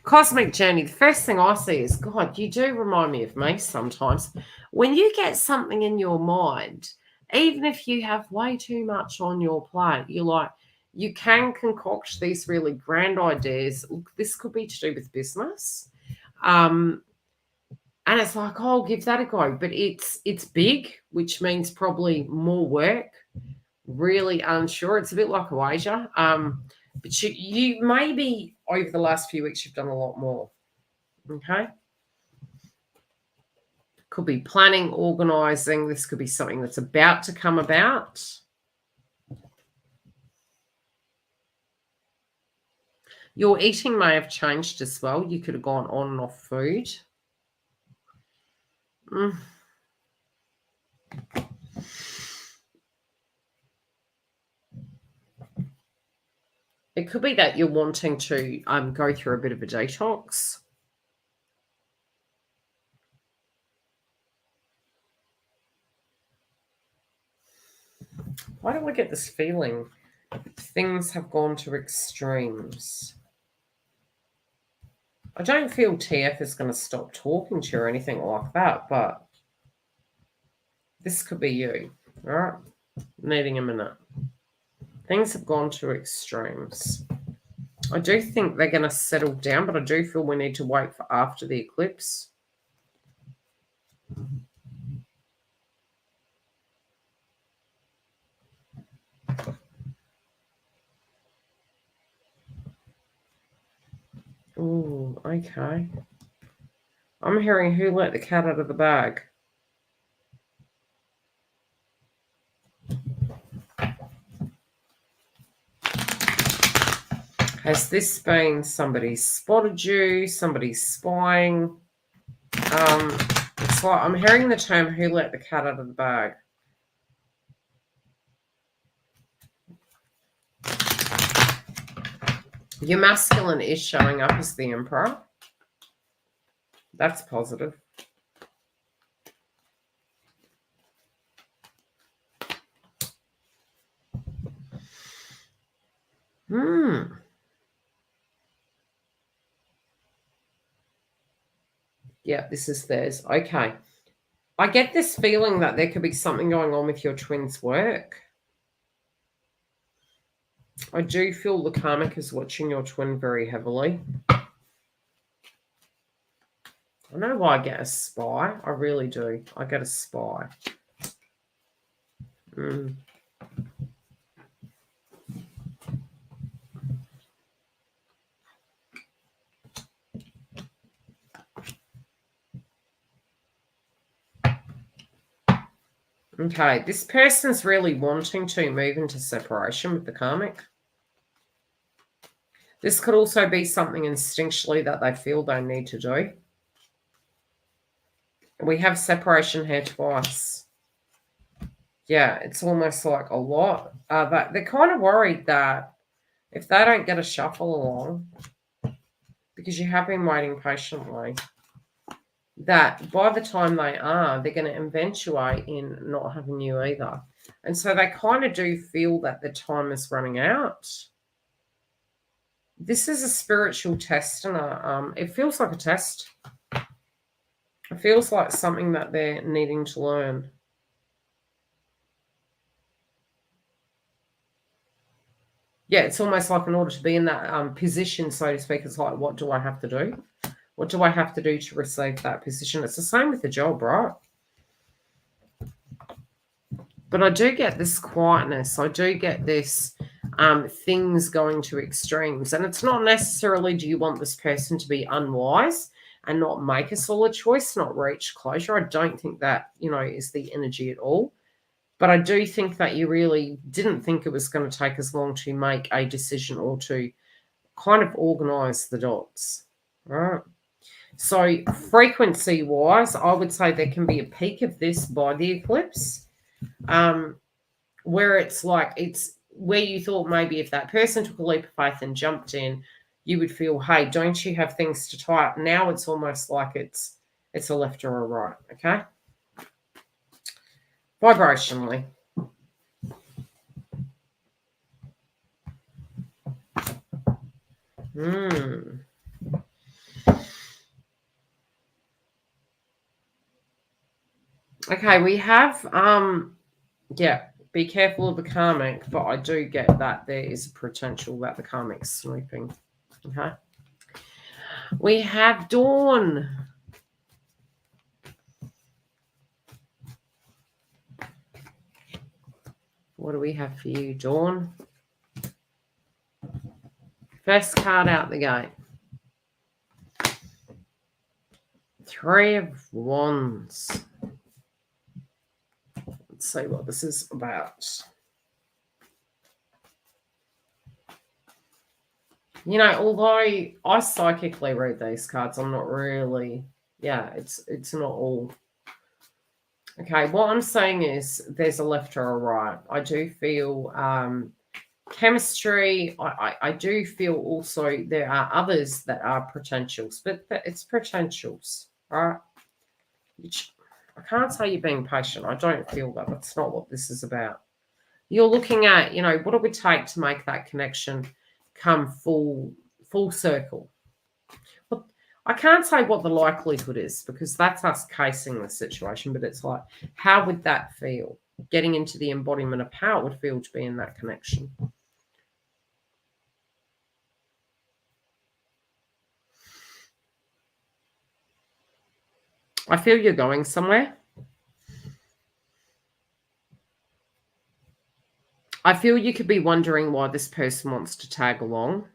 cosmic journey. The first thing I see is, God, you do remind me of me sometimes. When you get something in your mind, even if you have way too much on your plate, you're like, you can concoct these really grand ideas. Look, this could be to do with business. And it's like, oh, I'll give that a go. But it's big, which means probably more work. Really unsure. It's a bit like a wager. But you maybe over the last few weeks you've done a lot more. Okay. Could be planning, organizing. This could be something that's about to come about. Your eating may have changed as well. You could have gone on and off food. It could be that you're wanting to go through a bit of a detox. Why do I get this feeling things have gone to extremes? I don't feel TF is going to stop talking to you or anything like that, but this could be you, all right? Needing a minute. Things have gone to extremes. I do think they're going to settle down, but I do feel we need to wait for after the eclipse. Oh, okay. I'm hearing who let the cat out of the bag. Has this been somebody spotted you, somebody spying? It's like I'm hearing the term who let the cat out of the bag. Your masculine is showing up as the Emperor. That's positive. Yeah, this is theirs. Okay. I get this feeling that there could be something going on with your twins' work. I do feel the karmic is watching your twin very heavily. I know why I get a spy. I really do. I get a spy. Okay, this person's really wanting to move into separation with the karmic. This could also be something instinctually that they feel they need to do. We have separation here twice. Yeah, it's almost like a lot. But they're kind of worried that if they don't get a shuffle along, because you have been waiting patiently, that by the time they're going to eventuate in not having you either. And so they kind of do feel that the time is running out. This is a spiritual test, and it feels like a test. It feels like something that they're needing to learn. Yeah, it's almost like in order to be in that position, so to speak, it's like, what do I have to do? What do I have to do to receive that position? It's the same with the job, right? But I do get this quietness. I do get this things going to extremes. And it's not necessarily do you want this person to be unwise and not make a solid choice, not reach closure. I don't think that, is the energy at all. But I do think that you really didn't think it was going to take as long to make a decision or to kind of organize the dots. All right. So frequency wise, I would say there can be a peak of this by the eclipse, where it's like it's where you thought maybe if that person took a leap of faith and jumped in, you would feel, hey, don't you have things to tie up? Now it's almost like it's a left or a right. Okay. Vibrationally. Okay, we have be careful of the karmic, but I do get that there is a potential that the karmic's sleeping. Okay. We have Dawn. What do we have for you, Dawn? First card out the gate. 3 of Wands. Let's see what this is about. Although I psychically read these cards, I'm not really, it's not all. Okay, what I'm saying is there's a left or a right. I do feel chemistry. I do feel also there are others that are potentials, but it's potentials, right? I can't say you're being patient. I don't feel that. That's not what this is about. You're looking at, what it would take to make that connection come full circle. But I can't say what the likelihood is because that's us casing the situation, but it's like, how would that feel? Getting into the embodiment of how it would feel to be in that connection. I feel you're going somewhere. I feel you could be wondering why this person wants to tag along.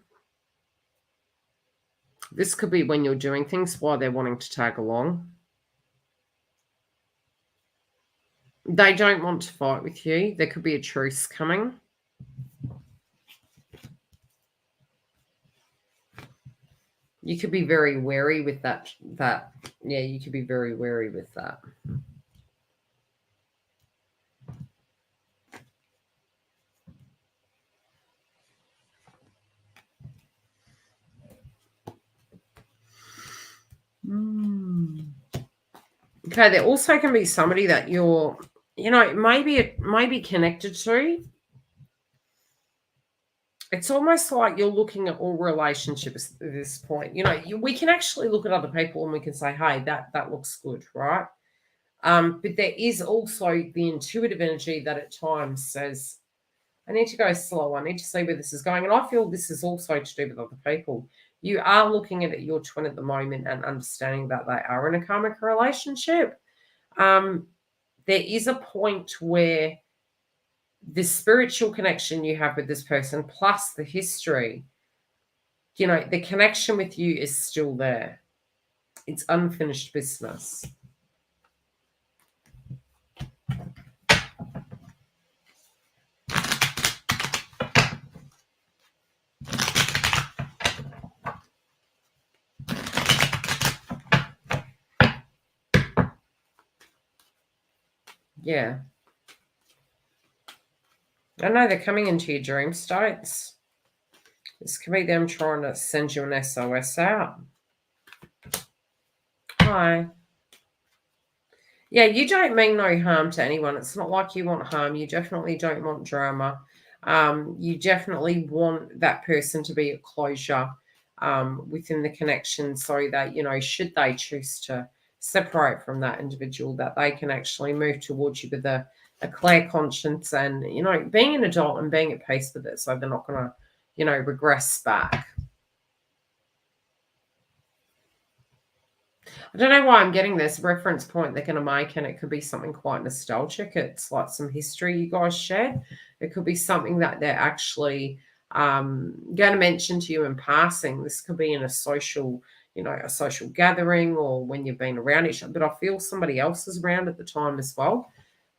This could be when you're doing things, why they're wanting to tag along. They don't want to fight with you. There could be a truce coming. You could be very wary with that. Yeah, you could be very wary with that. Okay, there also can be somebody that you're, maybe connected to. It's almost like you're looking at all relationships at this point. We can actually look at other people and we can say, hey, that looks good, right? But there is also the intuitive energy that at times says, I need to go slow. I need to see where this is going. And I feel this is also to do with other people. You are looking at your twin at the moment and understanding that they are in a karmic relationship. There is a point where the spiritual connection you have with this person plus the history, the connection with you is still there. It's unfinished business. Yeah. I know they're coming into your dream states. This could be them trying to send you an SOS out. Hi. Yeah, you don't mean no harm to anyone. It's not like you want harm. You definitely don't want drama. You definitely want that person to be at closure within the connection so that, should they choose to separate from that individual, that they can actually move towards you with the a clear conscience and, being an adult and being at peace with it so they're not going to, regress back. I don't know why I'm getting this reference point they're going to make, and it could be something quite nostalgic. It's like some history you guys shared. It could be something that they're actually going to mention to you in passing. This could be in a social, a social gathering or when you've been around each other. But I feel somebody else is around at the time as well.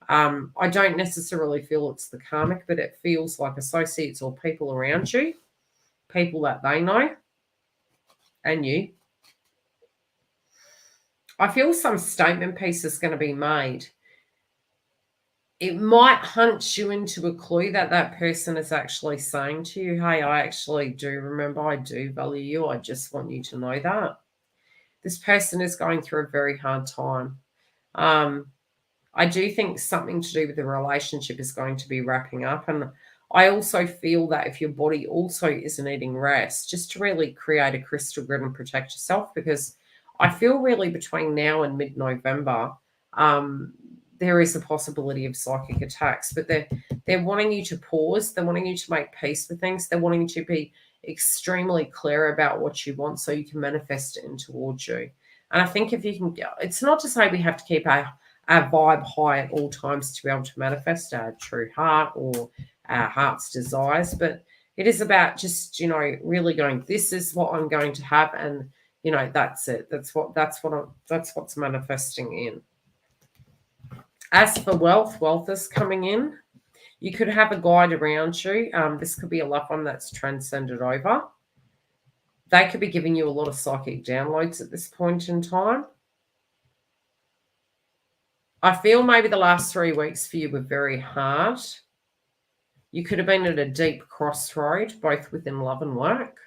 I don't necessarily feel it's the karmic, but it feels like associates or people around you, people that they know, and you. I feel some statement piece is going to be made. It might hunt you into a clue that that person is actually saying to you, hey, I actually do remember, I do value you. I just want you to know that. This person is going through a very hard time. I do think something to do with the relationship is going to be wrapping up. And I also feel that if your body also isn't eating rest, just to really create a crystal grid and protect yourself, because I feel really between now and mid-November, there is a possibility of psychic attacks, but they're wanting you to pause. They're wanting you to make peace with things. They're wanting you to be extremely clear about what you want so you can manifest it in towards you. And I think if you can, it's not to say we have to keep our vibe high at all times to be able to manifest our true heart or our heart's desires, but it is about just, really going, this is what I'm going to have, and that's it. That's what's manifesting in. As for wealth is coming in. You could have a guide around you. This could be a loved one that's transcended over. They could be giving you a lot of psychic downloads at this point in time. I feel maybe the last 3 weeks for you were very hard. You could have been at a deep crossroad, both within love and work.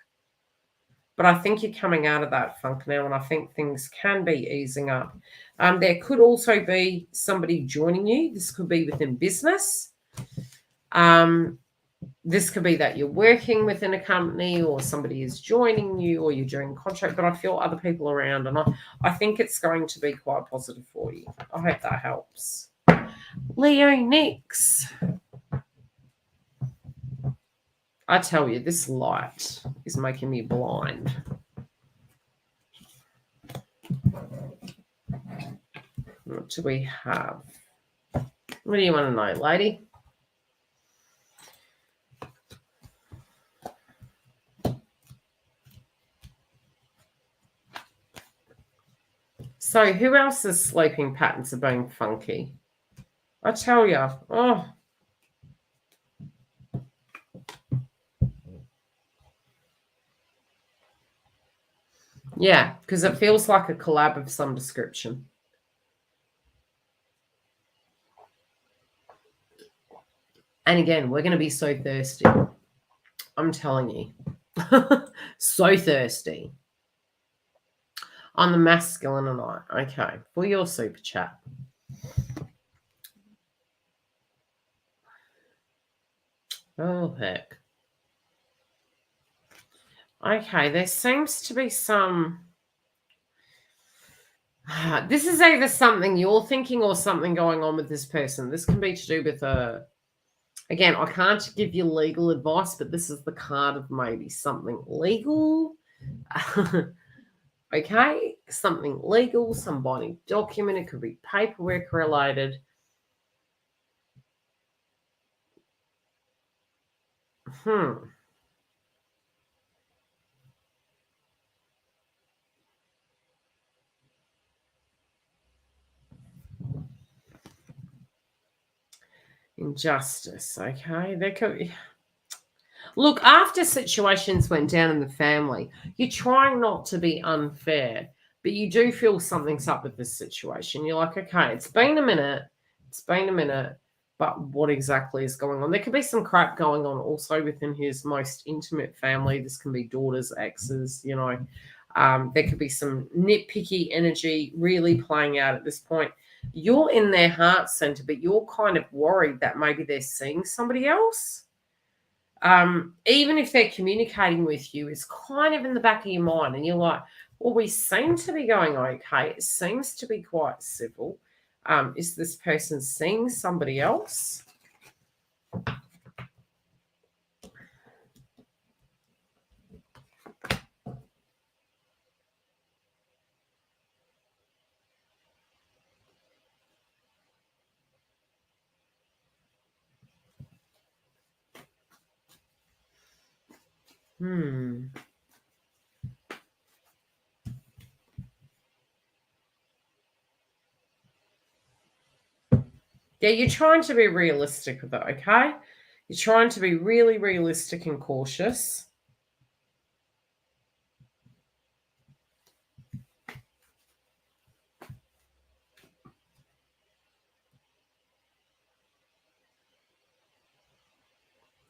But I think you're coming out of that funk now, and I think things can be easing up. There could also be somebody joining you. This could be within business. This could be that you're working within a company, or somebody is joining you, or you're doing contract, but I feel other people around, and I think it's going to be quite positive for you. I hope that helps. Leo next. I tell you, this light is making me blind. What do we have? What do you want to know, lady? So who else's sleeping patterns are being funky? I tell you, yeah, because it feels like a collab of some description. And again, we're going to be so thirsty. I'm telling you. So thirsty. On the masculine tonight. Okay, for your super chat. Oh, heck. Okay, there seems to be some... This is either something you're thinking or something going on with this person. This can be to do with again, I can't give you legal advice, but this is the card of maybe something legal. Okay, something legal, some binding document. It could be paperwork related. Injustice, okay? There could be... Look, after situations went down in the family, you're trying not to be unfair, but you do feel something's up with this situation. You're like, okay, it's been a minute, but what exactly is going on? There could be some crap going on also within his most intimate family. This can be daughters, exes, there could be some nitpicky energy really playing out at this point. You're in their heart center, but you're kind of worried that maybe they're seeing somebody else. Even if they're communicating with you, it's kind of in the back of your mind, and you're like, well, we seem to be going okay. It seems to be quite civil. Is this person seeing somebody else? Yeah, you're trying to be realistic with it, okay? You're trying to be really realistic and cautious.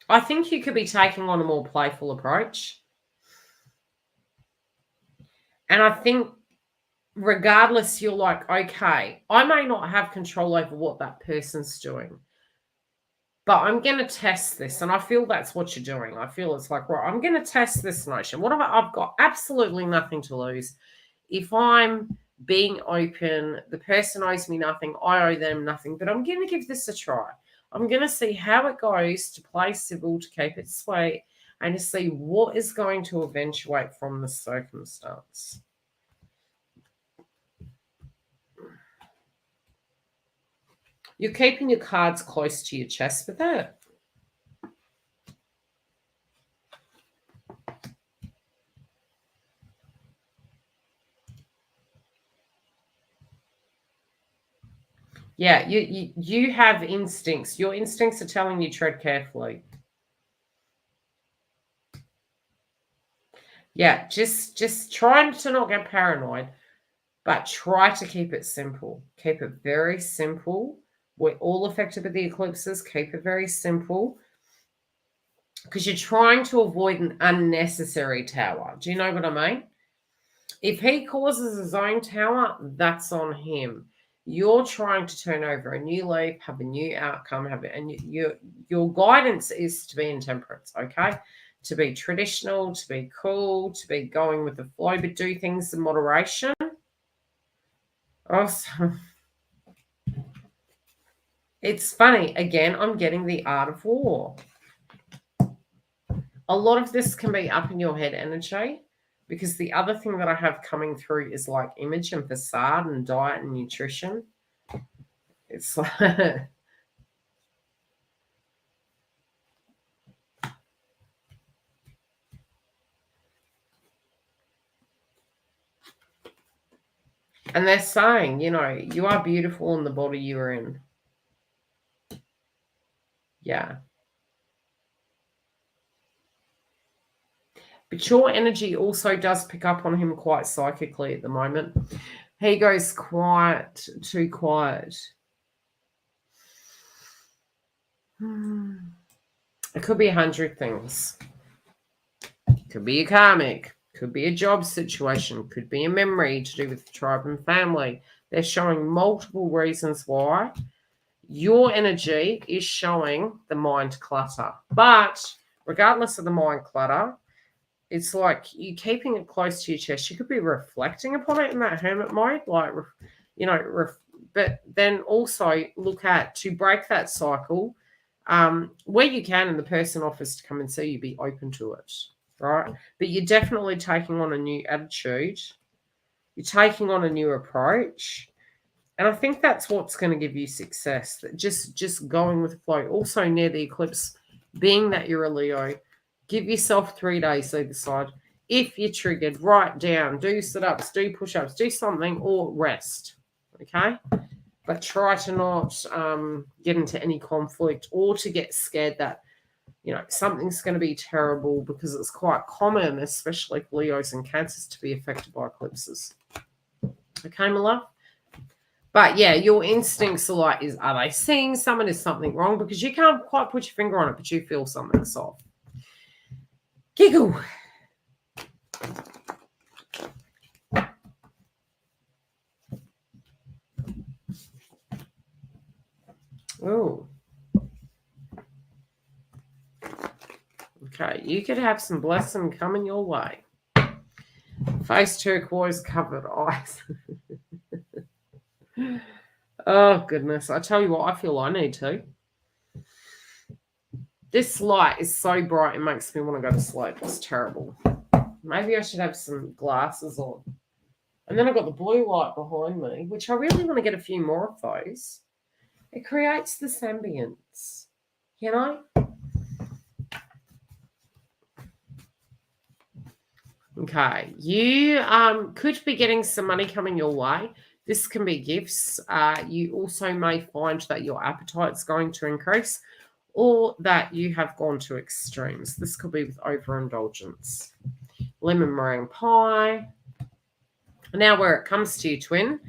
I think you could be taking on a more playful approach. And I think regardless, you're like, okay, I may not have control over what that person's doing, but I'm going to test this. And I feel that's what you're doing. I feel it's like, right, I'm going to test this notion. What about I've got absolutely nothing to lose. If I'm being open, the person owes me nothing, I owe them nothing, but I'm going to give this a try. I'm going to see how it goes, to play civil, to keep it sweet, and to see what is going to eventuate from the circumstance. You're keeping your cards close to your chest with that. Yeah, you have instincts. Your instincts are telling you tread carefully. Yeah, just trying to not get paranoid, but try to keep it simple. Keep it very simple. We're all affected by the eclipses. Keep it very simple, because you're trying to avoid an unnecessary tower. Do you know what I mean? If he causes his own tower, that's on him. You're trying to turn over a new leaf, have a new outcome, and your guidance is to be in temperance, okay? To be traditional, to be cool, to be going with the flow, but do things in moderation. Also, it's funny. Again, I'm getting the art of war. A lot of this can be up in your head energy, because the other thing that I have coming through is like image and facade and diet and nutrition. It's like and they're saying, you are beautiful in the body you're in. Yeah. But your energy also does pick up on him quite psychically at the moment. He goes quiet, too quiet. It could be 100 things. It could be a karmic. Could be a job situation. Could be a memory to do with tribe and family. They're showing multiple reasons why. Your energy is showing the mind clutter. But regardless of the mind clutter, it's like you keeping it close to your chest. You could be reflecting upon it in that hermit mode, but then also look at, to break that cycle, where you can, and the person offers to come and see you, be open to it, right? But you're definitely taking on a new attitude. You're taking on a new approach. And I think that's what's going to give you success. That just going with the flow. Also near the eclipse, being that you're a Leo, give yourself 3 days either side. If you're triggered, write down, do sit-ups, do push-ups, do something, or rest. Okay? But try to not get into any conflict, or to get scared that, something's going to be terrible, because it's quite common, especially for Leos and Cancers, to be affected by eclipses. Okay, my love? But yeah, your instincts are like, are they seeing someone? Is something wrong? Because you can't quite put your finger on it, but you feel something's off. Giggle. Oh. Okay, you could have some blessing coming your way. Face turquoise, covered eyes. Oh, goodness. I tell you what, I feel I need to. This light is so bright, it makes me want to go to sleep. It's terrible. Maybe I should have some glasses on. And then I've got the blue light behind me, which I really want to get a few more of those. It creates this ambience, you know? Okay, you could be getting some money coming your way. This can be gifts. You also may find that your appetite's going to increase or that you have gone to extremes. This could be with overindulgence. Lemon meringue pie. Now where it comes to you, twin,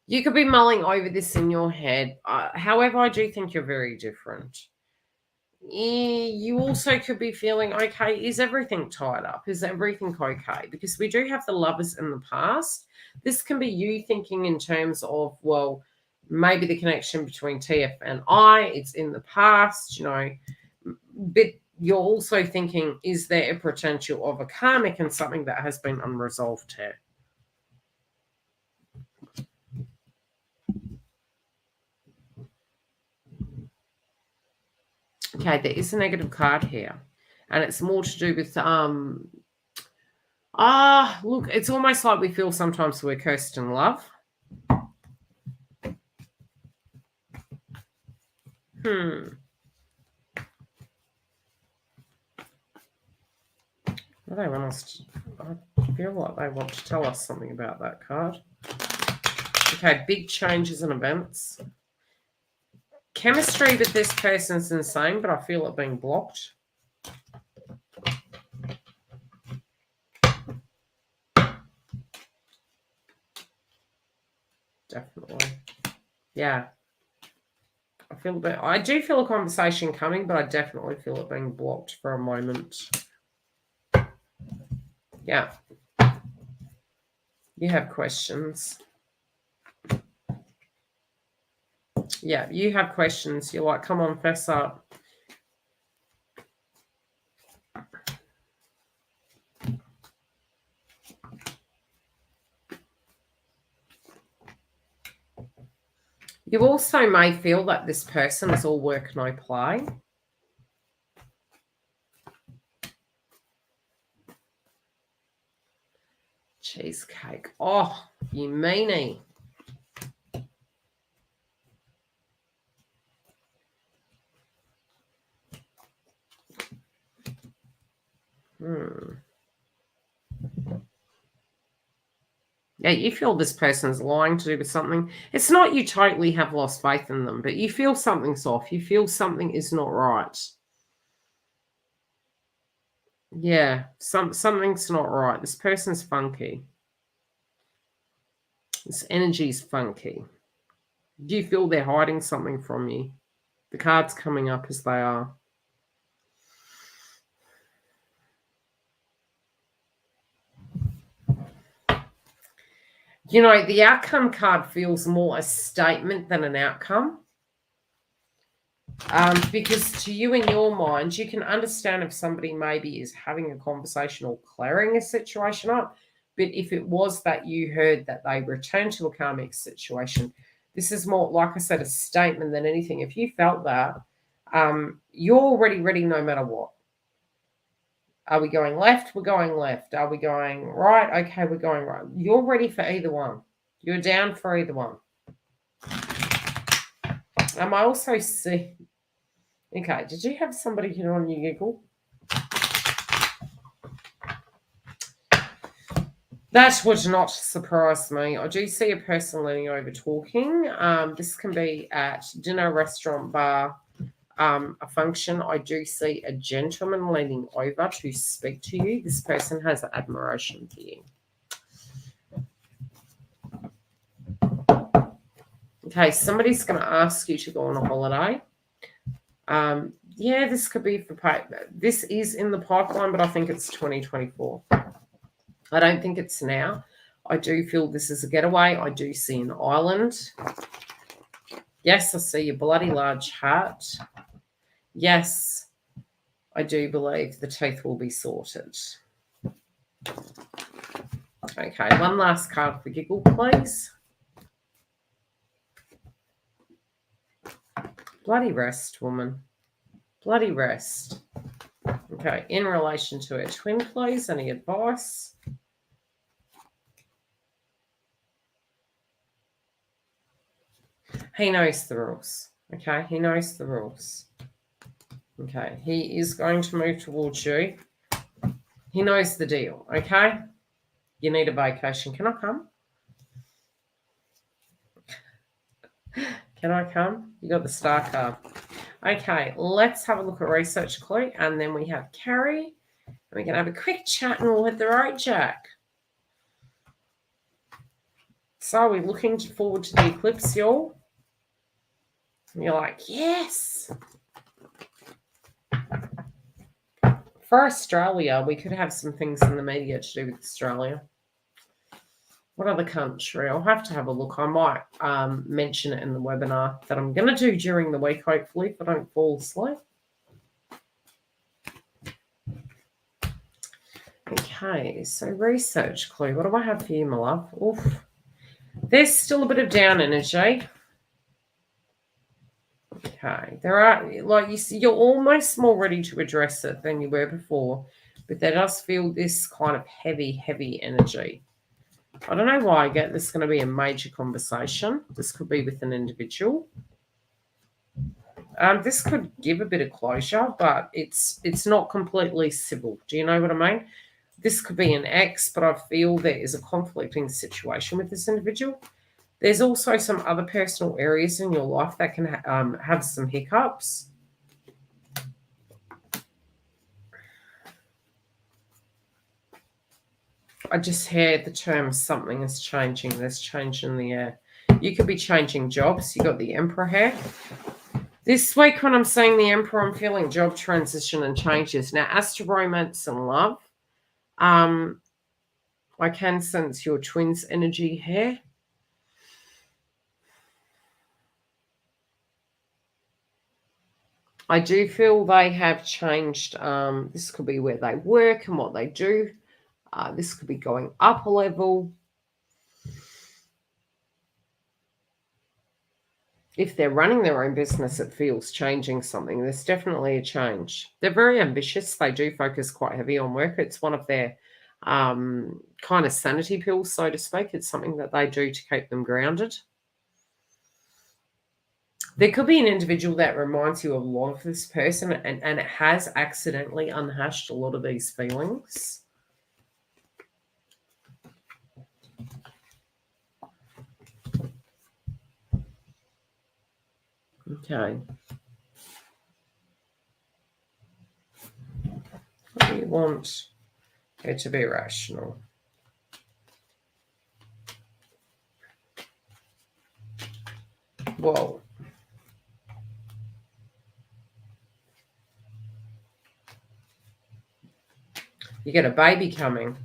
you could be mulling over this in your head. However, I do think you're very different. You also could be feeling, okay, is everything tied up? Is everything okay? Because we do have the lovers in the past. This can be you thinking in terms of, well, maybe the connection between TF and I, it's in the past, you know, but you're also thinking, is there a potential of a karmic and something that has been unresolved here? Okay, there is a negative card here, and it's more to do with look, it's almost like we feel sometimes we're cursed in love. They want us to, I feel like they want to tell us something about that card. Okay, big changes and events. Chemistry with this person's insane, but I feel it being blocked. Definitely. Yeah. I do feel a conversation coming, but I definitely feel it being blocked for a moment. Yeah. You have questions. Yeah, you have questions. You're like, come on, fess up. You also may feel that this person is all work, no play. Cheesecake. Oh, you meanie. Yeah, you feel this person's lying to do with something. It's not you totally have lost faith in them, but you feel something's off. You feel something is not right. Yeah, something's not right. This person's funky. This energy's funky. Do you feel they're hiding something from you? The card's coming up as they are. You know, the outcome card feels more a statement than an outcome. Because to you in your mind, you can understand if somebody maybe is having a conversation or clearing a situation up. But if it was that you heard that they returned to a karmic situation, this is more, like I said, a statement than anything. If you felt that, you're already ready no matter what. Are we going left? We're going left. Are we going right? Okay, we're going right. You're ready for either one. You're down for either one. I also see... Okay, did you have somebody hit on you, Giggle? That would not surprise me. I do see a person leaning over talking. This can be at dinner, restaurant, bar, a function. I do see a gentleman leaning over to speak to you. This person has admiration for you. Okay, somebody's going to ask you to go on a holiday. Yeah, this could be for pay. This is in the pipeline, but I think it's 2024. I don't think it's now. I do feel this is a getaway. I do see an island. Yes, I see a bloody large hat. Yes, I do believe the teeth will be sorted. Okay, one last card for Giggle, please. Bloody rest, woman. Bloody rest. Okay, in relation to her twin, please, any advice? He knows the rules. Okay, he knows the rules. Okay, he is going to move towards you. He knows the deal. Okay, you need a vacation. Can I come? Can I come? You got the star card. Okay, let's have a look at research clue, and then we have Carrie. We can have a quick chat, and we'll hit the road, Jack. So we're looking forward to the eclipse, y'all. And you're like, yes. For Australia, we could have some things in the media to do with Australia. What other country? I'll have to have a look. I might mention it in the webinar that I'm going to do during the week, hopefully, if I don't fall asleep. Okay, so research clue. What do I have for you, my love? Oof. There's still a bit of down energy. Okay, there are, like you see, you're almost more ready to address it than you were before, but there does feel this kind of heavy energy. I don't know why I get this is going to be a major conversation. This could be with an individual. This could give a bit of closure, but it's not completely civil. Do you know what I mean? This could be an ex, but I feel there is a conflicting situation with this individual. There's also some other personal areas in your life that can have some hiccups. I just heard the term something is changing. There's change in the air. You could be changing jobs. You got the Emperor here. This week when I'm saying the Emperor, I'm feeling job transition and changes. Now, as to romance and love, I can sense your twins' energy here. I do feel they have changed. This could be where they work and what they do. This could be going up a level. If they're running their own business, it feels changing something. There's definitely a change. They're very ambitious. They do focus quite heavy on work. It's one of their kind of sanity pills, so to speak. It's something that they do to keep them grounded. There could be an individual that reminds you a lot of this person, and it has accidentally unhashed a lot of these feelings. Okay. What do you want her to be rational? Whoa. You get a baby coming.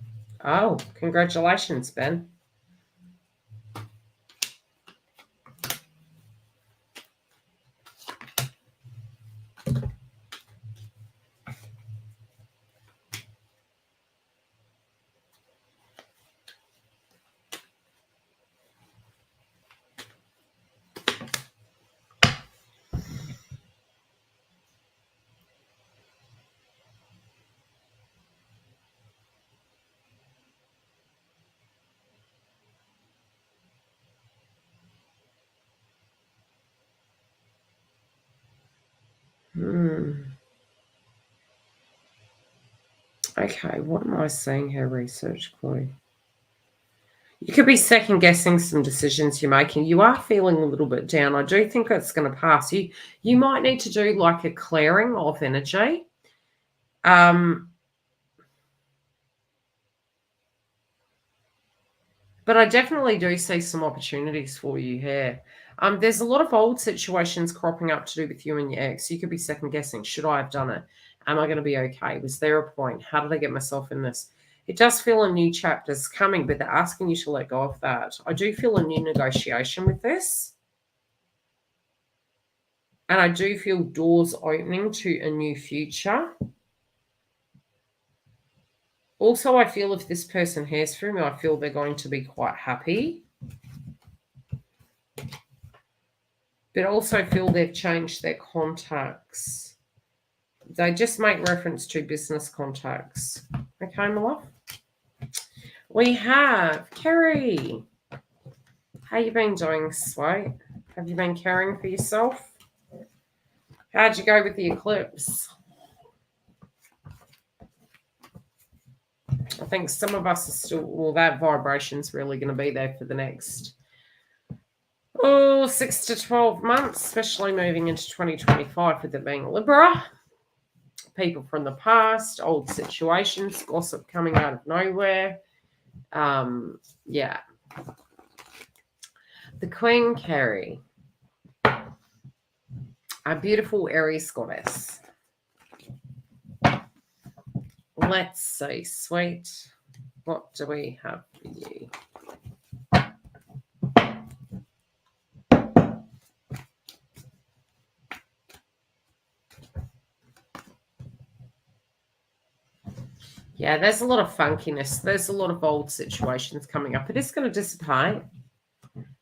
Oh, congratulations, Ben. Okay, what am I seeing here, research clue? You could be second guessing some decisions you're making. You are feeling a little bit down. I do think that's going to pass. You might need to do like a clearing of energy. But I definitely do see some opportunities for you here. There's a lot of old situations cropping up to do with you and your ex. You could be second guessing. Should I have done it? Am I going to be okay? Was there a point? How did I get myself in this? It does feel a new chapter's coming, but they're asking you to let go of that. I do feel a new negotiation with this. And I do feel doors opening to a new future. Also, I feel if this person hears from me, I feel they're going to be quite happy. but also feel they've changed their contacts. They just make reference to business contacts. Okay, my love? We have Kerry. How you been doing, sweet? Have you been caring for yourself? How'd you go with the eclipse? I think some of us are still, well, that vibration's really going to be there for the next 6 to 12 months, especially moving into 2025 with it being Libra. People from the past, old situations, gossip coming out of nowhere. Yeah. The Queen Kerry, a beautiful Aries goddess. Let's see, sweet. What do we have for you? Yeah, there's a lot of funkiness. There's a lot of old situations coming up. It is going to dissipate.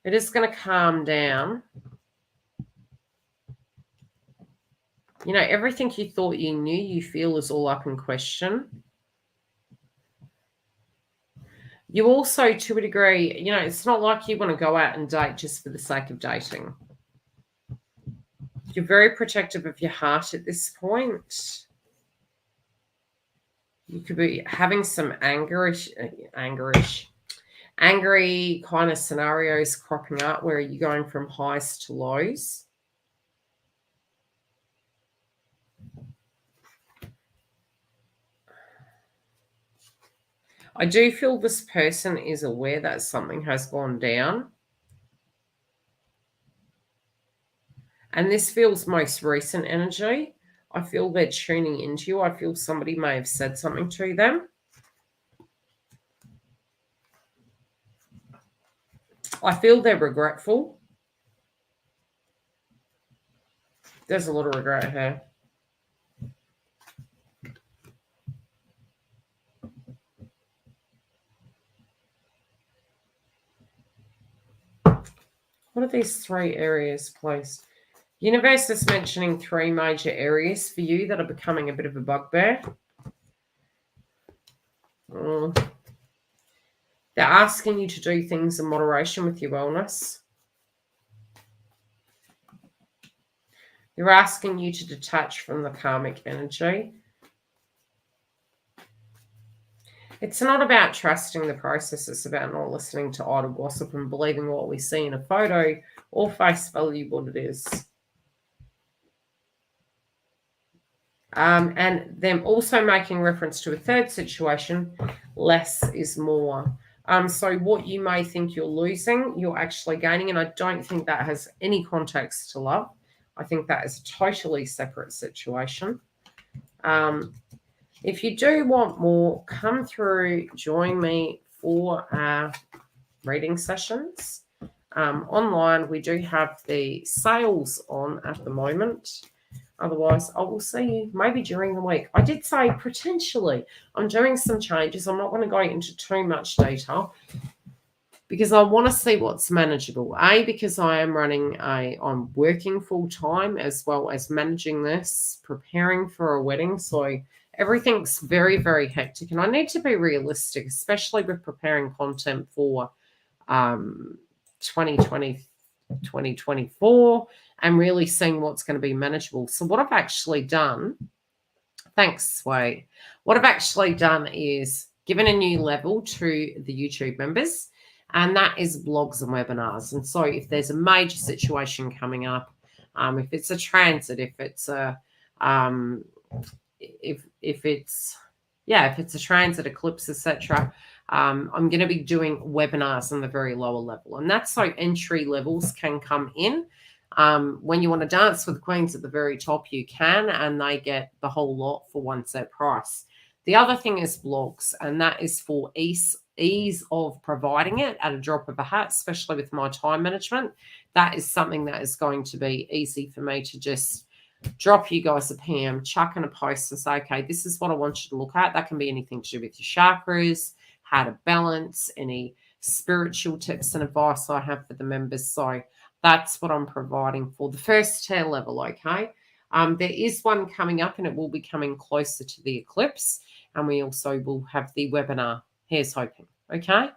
It is going to calm down. You know, everything you thought you knew, you feel is all up in question. You also, to a degree, you know, it's not like you want to go out and date just for the sake of dating. You're very protective of your heart at this point. You could be having some angry kind of scenarios cropping up where you're going from highs to lows. I do feel this person is aware that something has gone down. And this feels most recent energy. I feel they're tuning into you. I feel somebody may have said something to them. I feel they're regretful. There's a lot of regret here. What are these 3 areas, please? Universe is mentioning 3 major areas for you that are becoming a bit of a bugbear. They're asking you to do things in moderation with your wellness. They're asking you to detach from the karmic energy. It's not about trusting the process. It's about not listening to idle gossip and believing what we see in a photo or face value what it is. And them also making reference to a third situation, less is more. So what you may think you're losing, you're actually gaining. And I don't think that has any context to love. I think that is a totally separate situation. If you do want more, come through, join me for our reading sessions. Online, we do have the sales on at the moment. Otherwise, I will see you maybe during the week. I did say potentially I'm doing some changes. I'm not going to go into too much detail because I want to see what's manageable. Because I'm working full time as well as managing this, preparing for a wedding. So everything's very, very hectic. And I need to be realistic, especially with preparing content for 2024 and really seeing what's going to be manageable. So what I've actually done, thanks, Sway. What I've actually done is given a new level to the YouTube members, and that is blogs and webinars. And so if there's a major situation coming up, if it's a transit, if it's a if it's a transit, eclipse, etc., I'm going to be doing webinars on the very lower level, and that's so entry levels can come in. When you want to dance with queens at the very top, you can, and they get the whole lot for one set price. The other thing is blogs, and that is for ease of providing it at a drop of a hat, especially with my time management. That is something that is going to be easy for me to just drop you guys a PM, chuck in a post and say, okay, this is what I want you to look at. That can be anything to do with your chakras, how to balance, any spiritual tips and advice I have for the members. So That's what I'm providing for the first tier level, okay? There is one coming up, and it will be coming closer to the eclipse, and we also will have the webinar. Here's hoping, okay?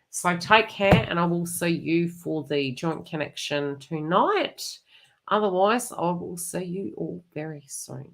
So take care, and I will see you for the joint connection tonight. Otherwise, I will see you all very soon.